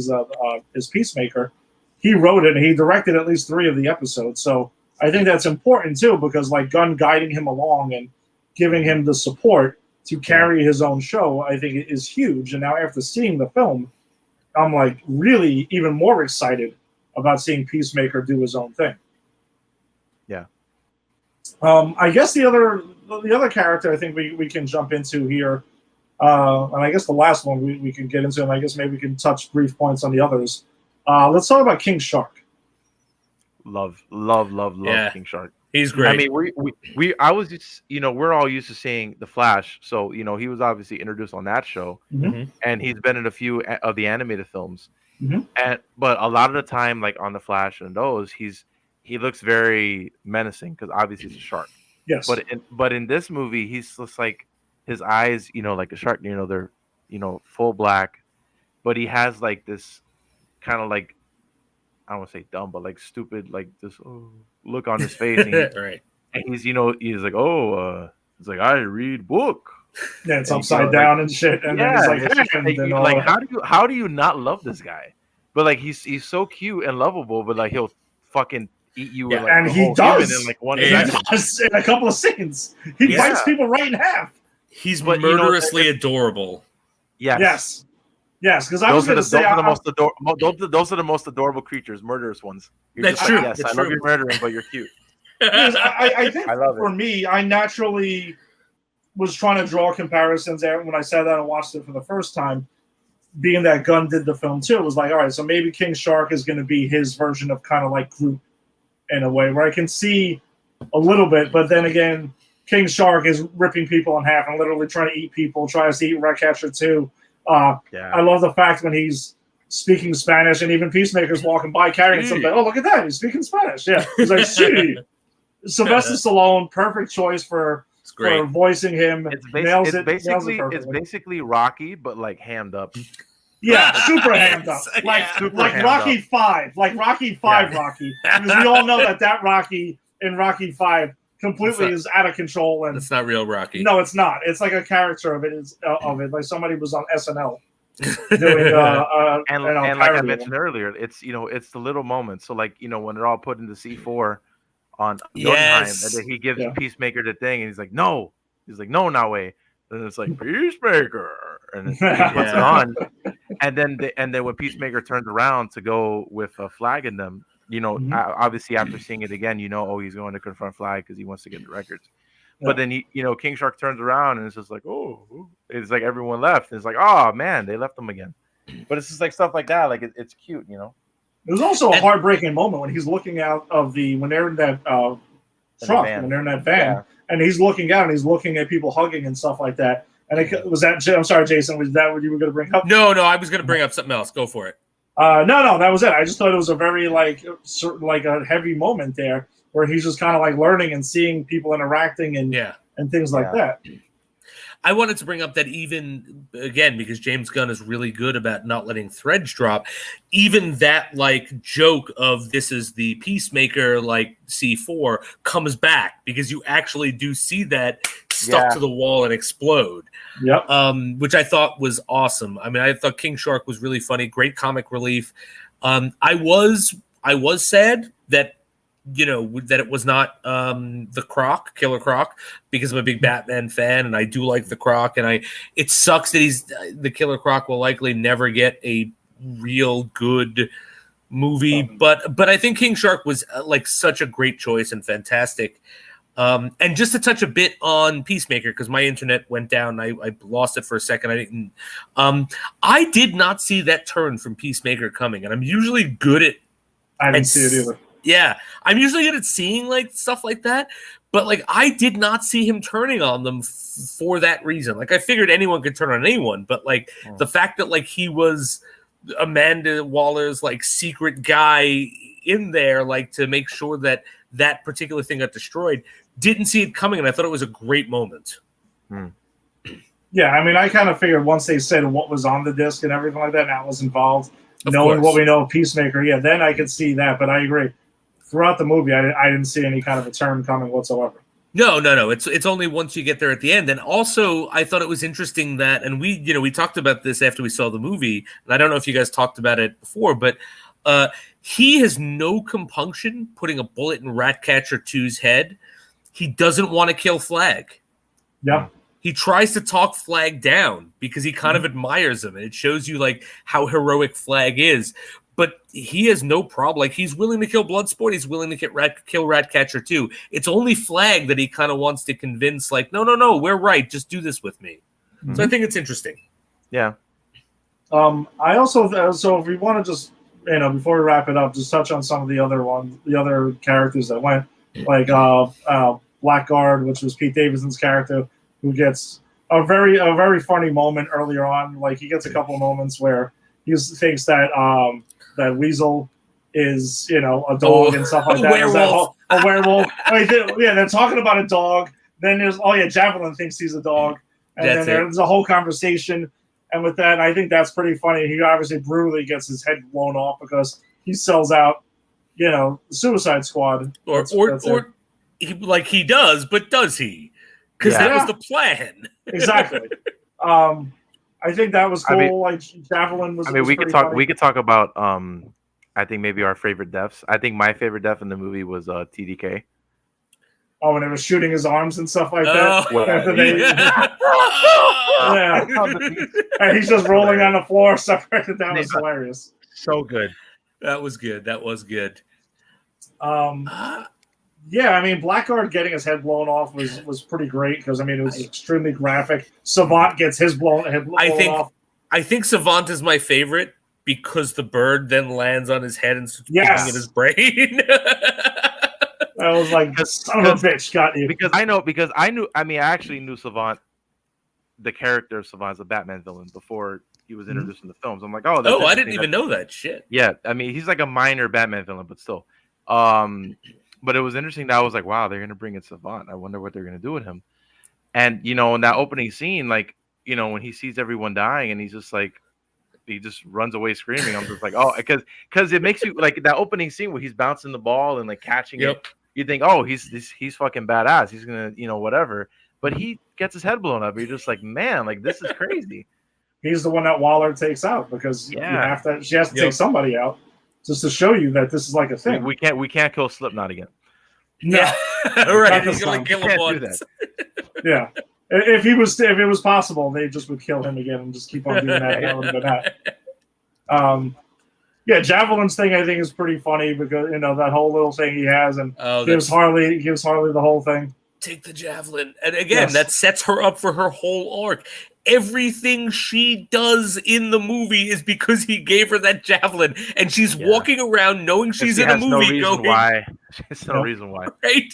as Peacemaker. He wrote it and he directed at least 3 of the episodes. So I think that's important too, because like Gunn guiding him along and giving him the support to carry his own show, I think it is huge. And now after seeing the film, I'm like really even more excited about seeing Peacemaker do his own thing. Yeah. I guess the other character I think we can jump into here, and I guess the last one we can get into, and I guess maybe we can touch brief points on the others. Let's talk about King Shark. Love King Shark. He's great. I mean, I was just, we're all used to seeing The Flash, so he was obviously introduced on that show, and he's been in a few of the animated films. But a lot of the time, like on The Flash and those, he looks very menacing because obviously he's a shark. Yes. But in this movie, he's just like his eyes, like a shark. They're full black, but he has like this kind of like, I don't want to say dumb, but like stupid, like this look on his face. And right. And he's like, it's like I read book. Yeah, it's upside down and shit. And then he's like, how do you not love this guy? But like he's so cute and lovable, but like he'll fucking eat you. Yeah, with, like, and he does in like one second. Does in a couple of scenes. He bites people right in half. He's murderously adorable. Yes. Because I was going to say those are the most adorable creatures, murderous ones. That's true. Yes, That's I love you murdering, but you're cute. I think I for me, I naturally was trying to draw comparisons when I sat down and watched it for the first time. Being that Gunn did the film too, it was like, all right, so maybe King Shark is going to be his version of kind of like Groot in a way, where I can see a little bit, but then again, King Shark is ripping people in half and literally trying to eat people, tries to eat Ratcatcher too. I love the fact when he's speaking Spanish and even Peacemaker's walking by carrying something. Oh, look at that. He's speaking Spanish. Yeah. He's like, sí. Sylvester Stallone, perfect choice for voicing him. It's basically Rocky, but like hammed up. Yeah, super hammed up. Like Rocky 5. Like Rocky 5 Rocky. Because we all know that Rocky in Rocky 5 completely is out of control, and it's not real Rocky. No, it's not. It's like a character of it. Like somebody was on SNL doing and like I mentioned earlier, it's it's the little moments. So like when they're all put into C4 on Jotunheim, and then he gives Peacemaker the thing, and he's like, no, no way. And it's like Peacemaker, and he puts it on, and then when Peacemaker turns around to go with a flag in them. Obviously after seeing it again, he's going to confront Flag because he wants to get the records. Yeah. But then King Shark turns around and it's just like, it's like everyone left. And it's like, oh man, they left them again. But it's just like stuff like that. Like it's cute, There's also a heartbreaking moment when he's looking out of when they're in that truck van. when they're in that van, Yeah. and he's looking out and he's looking at people hugging and stuff like that. And was that? I'm sorry, Jason. Was that what you were going to bring up? No, I was going to bring up something else. Go for it. No, that was it. I just thought it was a very like a heavy moment there where he's just kind of like learning and seeing people interacting and things like that. I wanted to bring up that even again because James Gunn is really good about not letting threads drop. Even that like joke of this is the Peacemaker like C4 comes back because you actually do see that stuck to the wall and explode. Yep. Which I thought was awesome. I mean, I thought King Shark was really funny, great comic relief. I was sad that that it was not the Croc, Killer Croc, because I'm a big Batman fan and I do like the Croc, and it sucks that the Killer Croc will likely never get a real good movie, but I think King Shark was like such a great choice and fantastic. And just to touch a bit on Peacemaker, because my internet went down, I lost it for a second. I did not see that turn from Peacemaker coming, and I'm usually good at. I didn't see it either. Yeah, I'm usually good at seeing like stuff like that, but like I did not see him turning on them for that reason. Like I figured anyone could turn on anyone, but like the fact that like he was Amanda Waller's like secret guy in there, like to make sure that that particular thing got destroyed, didn't see it coming, and I thought it was a great moment. Yeah, I mean, I kind of figured once they said what was on the disc and everything like that, and that was involved, Of knowing course. what we know of Peacemaker, then I could see that. But I agree. Throughout the movie, I didn't see any kind of a turn coming whatsoever. No. It's only once you get there at the end. And also, I thought it was interesting that, and we talked about this after we saw the movie, and I don't know if you guys talked about it before, but he has no compunction putting a bullet in Ratcatcher 2's head. He doesn't want to kill Flag. Yeah. He tries to talk Flag down because he kind of admires him, and it shows you like how heroic Flag is. But he has no problem. Like he's willing to kill Bloodsport. He's willing to kill Ratcatcher too. It's only Flag that he kind of wants to convince. Like, no, we're right. Just do this with me. So I think it's interesting. Yeah. I also so if we want to just before we wrap it up, just touch on some of the other characters that went, like Blackguard, which was Pete Davidson's character, who gets a very funny moment earlier on. Like he gets a couple of moments where he thinks that that Weasel is a dog and stuff like that. Werewolf. A werewolf. They're talking about a dog. Then there's Javelin thinks he's a dog, and That's then there's a whole conversation. And with that, I think that's pretty funny. He obviously brutally gets his head blown off because he sells out, the Suicide Squad. He does, but does he? Because that was the plan. Exactly. I think that was cool. Javelin was. We could talk. We could talk about. I think maybe our favorite deaths. I think my favorite death in the movie was TDK. Oh, when they were shooting his arms and stuff like that. And he's just rolling on the floor, separated. That was hilarious. So good. That was good. Blackguard getting his head blown off was pretty great because it was extremely graphic. Savant gets his head blown off. I think Savant is my favorite because the bird then lands on his head and starts picking in his brain. I was like, son of a bitch, got you. Because I knew. I actually knew Savant, the character of Savant, as a Batman villain before he was introduced in the films. I'm like, I didn't even know that shit. Yeah, he's like a minor Batman villain, but still. But it was interesting that I was like, wow, they're gonna bring in Savant. I wonder what they're gonna do with him. And in that opening scene, like when he sees everyone dying and he's just like, he just runs away screaming. I'm just like, oh, because it makes you like that opening scene where he's bouncing the ball and like catching it. You think, oh, he's fucking badass. He's gonna whatever. But he gets his head blown up. You're just like, man, like this is crazy. He's the one that Waller takes out because she has to take somebody out. Just to show you that this is like a thing. We can't kill Slipknot again. No, right. He's gonna kill him once. Yeah, if it was possible, they just would kill him again and just keep on doing that. Javelin's thing I think is pretty funny because that whole little thing he has and gives Harley the whole thing. take the javelin. And again, Yes. that sets her up for her whole arc. Everything she does in the movie is because he gave her that javelin, and she's walking around knowing she's She in a has no movie reason going, why. There's no Yep. reason why. right?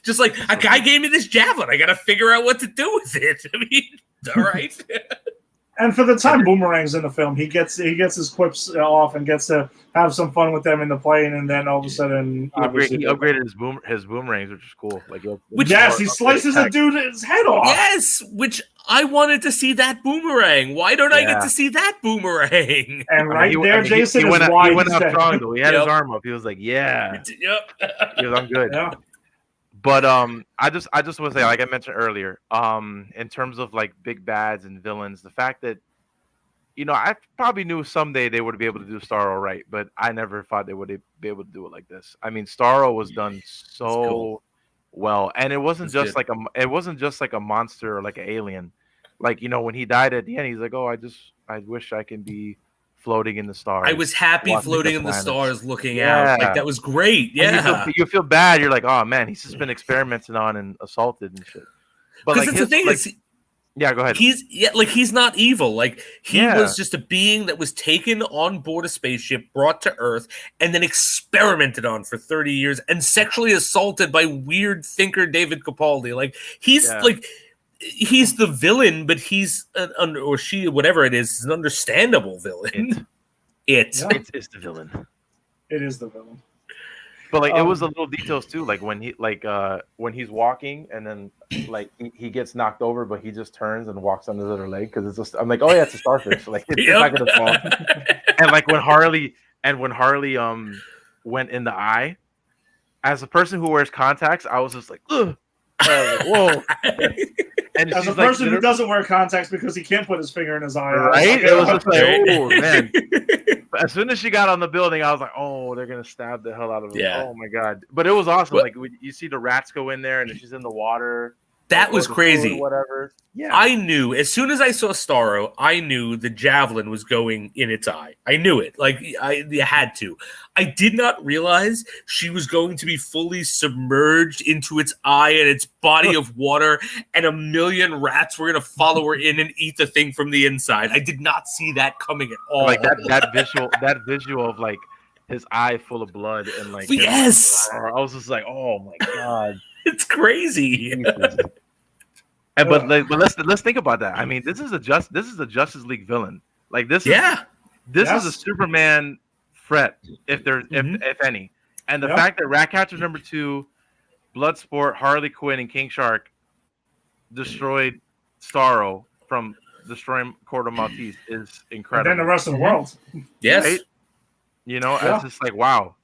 Just like, a guy gave me this javelin. I got to figure out what to do with it. I mean, all right. And for the time Boomerang's in the film, he gets his quips off and gets to have some fun with them in the plane, and then all of a sudden, He obviously, upgraded his boomerangs, which is cool. Like, yes, he slices a dude's head off. Yes, which I wanted to see that boomerang. Why don't I get Yeah. to see that boomerang? And right there, Jason, he went is out, why he went he's out dead. strong though. He had his Yep. arm up. He was like, "Yeah, Yep. he was, I'm good." Yeah. But I just want to say, like I mentioned earlier, in terms of like big bads and villains, the fact that I probably knew someday they would be able to do Starro right, but I never thought they would be able to do it like this. I mean, Starro was done so cool. well, and it wasn't That's just like a monster or like an alien. Like when he died at the end, he's like, "Oh, I wish I can be floating in the stars." I was happy watching floating the in the planets. stars, looking Yeah. out. Like, that was great. And Yeah. you feel bad. You're like, "Oh man, he's just been experimented on and assaulted and shit." But Because like the thing is, yeah, go ahead. he's not evil. Like, he Yeah. was just a being that was taken on board a spaceship, brought to Earth, and then experimented on for 30 years and sexually assaulted by weird thinker David Capaldi. Like, he's Yeah. like, he's the villain, but he's or she, whatever it is an understandable villain. Yeah. It's the villain. It is the villain. But like it was the little details too, like when when he's walking and then like he gets knocked over, but he just turns and walks on his other leg because it's just I'm like, oh yeah, it's a starfish, like it's not gonna fall. And like when Harley went in the eye, as a person who wears contacts, I was just like, ugh. I was like, whoa. And As a she's like, person who doesn't wear contacts because he can't put his finger in his eye, right? It was just like, Right. oh man. As soon as she got on the building, I was like, "Oh, they're gonna stab the hell out of her!" Yeah. Oh my god! But it was awesome. But- like you see the rats go in there, and then she's in the water. That or was the crazy. food, whatever. Yeah. I knew as soon as I saw Starro, I knew the javelin was going in its eye. I knew it. Like you had to. I did not realize she was going to be fully submerged into its eye and its body of water, and a million rats were going to follow her in and eat the thing from the inside. I did not see that coming at all. Like that visual of like his eye full of blood and like Yes. I was just like, oh my god. It's crazy. And but let's think about that. I mean, this is a Justice League villain. Like this is Yes. a Superman threat if any. And the fact that Ratcatcher #2, Bloodsport, Harley Quinn, and King Shark destroyed Starro from destroying Corto Maltese is And incredible. then the rest of the world. Yes. Right? It's just like wow.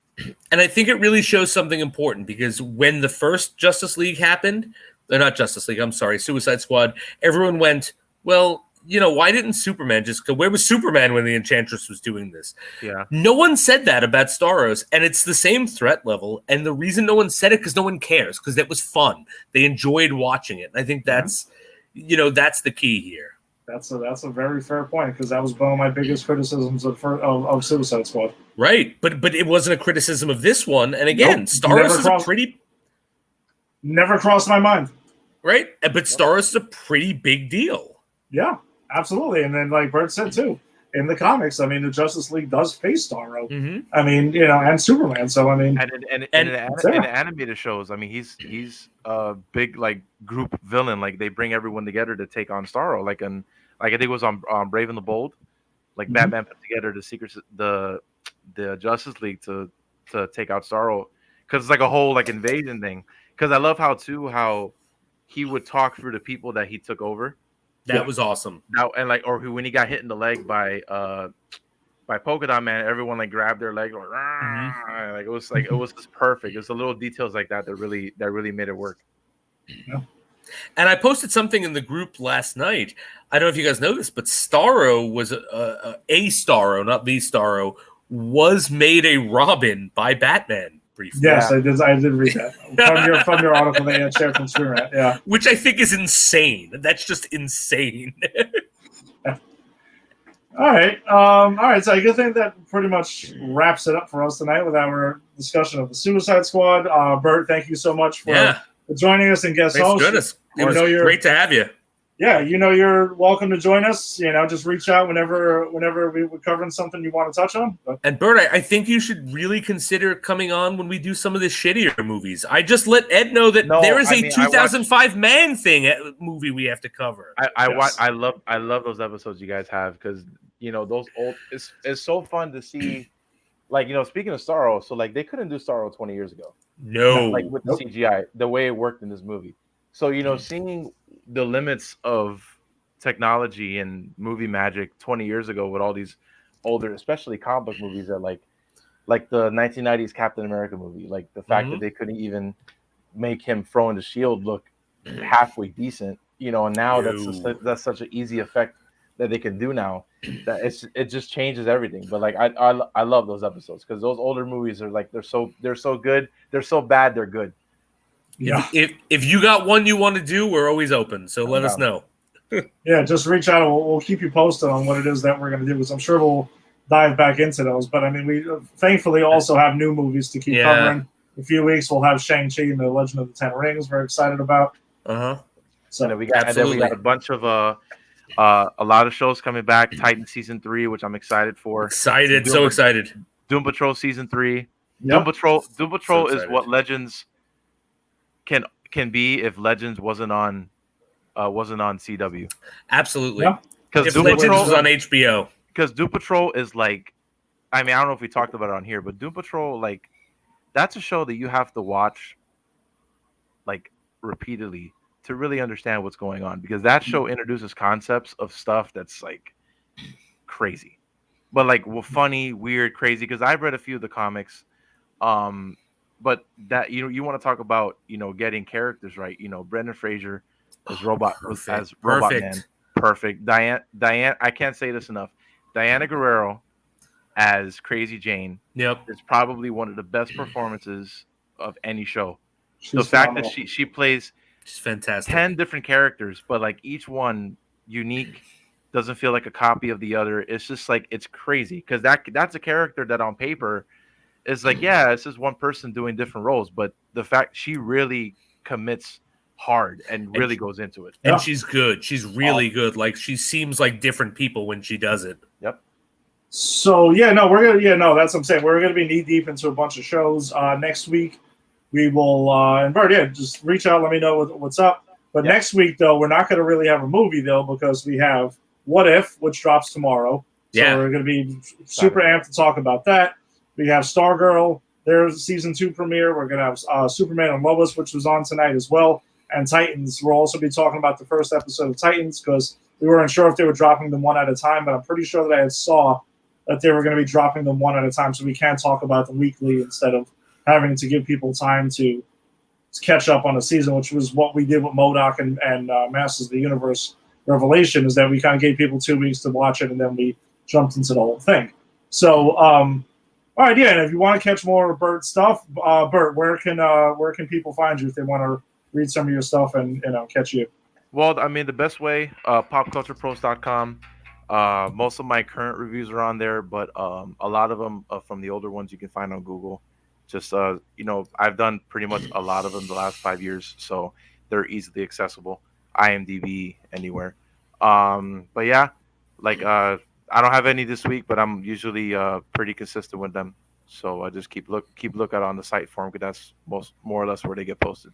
And I think it really shows something important because when the first Justice League happened, they're not Justice League, I'm sorry, Suicide Squad, everyone went, well, why didn't Superman just go? Where was Superman when the Enchantress was doing this? Yeah. No one said that about Starros, and it's the same threat level. And the reason no one said it because no one cares, because that was fun. They enjoyed watching it. And I think that's, that's the key here. That's a very fair point because that was one of my biggest criticisms of Suicide Squad. Right, but it wasn't a criticism of this one. And again, Nope, Starros is a pretty never crossed my mind. right, but Starros is a pretty big deal. Yeah, absolutely. And then, like Bert said too, in the comics, I mean, the Justice League does face Starro. Mm-hmm. I mean, and Superman. So I mean, And in the animated shows, I mean, he's a big like group villain. Like they bring everyone together to take on Starro. Like I think it was on Brave and the Bold. Like Mhm. Batman put together the Justice League to take out Starro because it's like a whole like invasion thing. Because I love how he would talk through the people that he took over. That was awesome. Now and like when he got hit in the leg by Polka Dot Man, everyone like grabbed their leg like, like it was just perfect. It was the little details like that really made it work. And I posted something in the group last night. I don't know if you guys know this, but Starro was a Starro, not the Starro, was made a Robin by Batman briefly. yes, I did read that from your article that you had shared from Screen Rant. Yeah. Which I think is insane. That's just insane. All right. So I think that pretty much wraps it up for us tonight with our discussion of the Suicide Squad. Bert, thank you so much for for joining us and guest Thanks for host. joining us. It was know you're- great to have you. Yeah, you're welcome to join us. Just reach out whenever we're covering something you want to touch on. But And Bert, I think you should really consider coming on when we do some of the shittier movies. I just let Ed know that there is a 2005 Man Thing movie we have to cover. I love those episodes you guys have because those old. It's so fun to see. Like speaking of Starro, so like they couldn't do Starro 20 years ago. No, Like with the CGI, the way it worked in this movie. So seeing the limits of technology and movie magic 20 years ago with all these older, especially comic book movies that like the 1990s Captain America movie, like the fact that they couldn't even make him throwing the shield look halfway decent, and now that's such an easy effect that they can do now that it just changes everything. But like I love those episodes because those older movies are like they're so good, they're so bad they're good. yeah, if you got one you want to do, we're always open. So let us know. Yeah, just reach out. We'll keep you posted on what it is that we're going to do. Because I'm sure we'll dive back into those. But I mean, we thankfully also have new movies to keep covering. In a few weeks, we'll have Shang-Chi and the Legend of the Ten Rings. We're excited about. So then we got a bunch of a lot of shows coming back. Titan season 3, which I'm excited for. Excited. Doom Patrol season 3. Yep. Doom Patrol is what Legends can be if Legends wasn't on CW. Absolutely. Because if Legends was on HBO. Because Doom Patrol is like, I mean, I don't know if we talked about it on here, but Doom Patrol, like, that's a show that you have to watch like repeatedly to really understand what's going on, because that show introduces concepts of stuff that's like crazy, but like funny, weird, crazy. Because I've read a few of the comics, but that you want to talk about getting characters right. Brendan Fraser as Robot Man, perfect. Diane, I can't say this enough. Diana Guerrero as Crazy Jane, is probably one of the best performances of any show. The fact that she plays. She's fantastic. 10 different characters, but like each one unique, doesn't feel like a copy of the other. It's just like, it's crazy because that's a character that on paper is like, yeah, this is one person doing different roles, but the fact she really commits hard and really goes into it. And she's good. She's really good. Like she seems like different people when she does it. Yep. So that's what I'm saying. We're gonna be knee deep into a bunch of shows next week. We will, and Bert, just reach out, let me know what's up. But next week, though, we're not going to really have a movie, though, because we have What If, which drops tomorrow. So we're going to be super amped to talk about that. We have Stargirl, there's season 2 premiere. We're going to have Superman and Lois, which was on tonight as well. And Titans. We'll also be talking about the first episode of Titans because we weren't sure if they were dropping them one at a time, but I'm pretty sure that I saw that they were going to be dropping them one at a time, so we can talk about them weekly instead of having to give people time to catch up on the season, which was what we did with MODOK and Masters of the Universe Revelation, is that we kind of gave people 2 weeks to watch it, and then we jumped into the whole thing. So, all right, and if you want to catch more Bert stuff, Bert, where can people find you if they want to read some of your stuff and catch you? Well, I mean, the best way, popculturepros.com. Most of my current reviews are on there, but a lot of them from the older ones you can find on Google. Just I've done pretty much a lot of them the last 5 years, so they're easily accessible. IMDb, anywhere. But yeah, like I don't have any this week, but I'm usually pretty consistent with them. So I just keep looking on the site for them, because that's more or less where they get posted.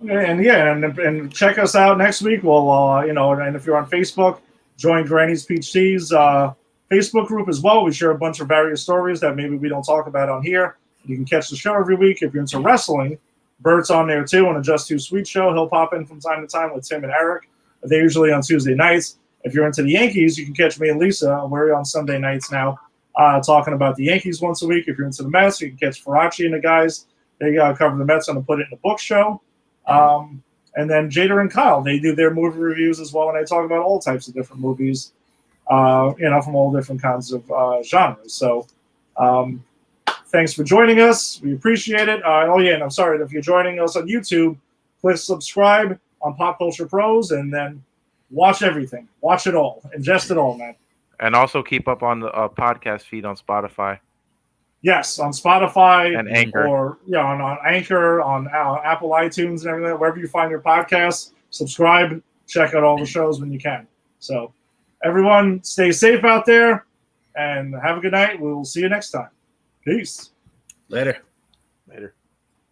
And check us out next week. We'll and if you're on Facebook, join Granny's Peach Teas Facebook group as well. We share a bunch of various stories that maybe we don't talk about on here. You can catch the show every week. If you're into wrestling, Bert's on there too on a Just Too Sweet show. He'll pop in from time to time with Tim and Eric. They're usually on Tuesday nights. If you're into the Yankees, you can catch me and Lisa. We're on Sunday nights now, talking about the Yankees once a week. If you're into the Mets, you can catch Faraci and the guys. They cover the Mets on the Put It in the Book show. And then Jada and Kyle, they do their movie reviews as well, and they talk about all types of different movies, from all different kinds of genres. So thanks for joining us. We appreciate it. And I'm sorry, if you're joining us on YouTube, click subscribe on Pop Culture Pros, and then watch everything. Watch it all. Ingest it all, man. And also keep up on the podcast feed on Spotify. Yes, on Spotify and Anchor. or on Anchor, on Apple iTunes and everything. Wherever you find your podcasts, subscribe. Check out all the shows when you can. So, everyone, stay safe out there and have a good night. We will see you next time. Peace. Later. Later.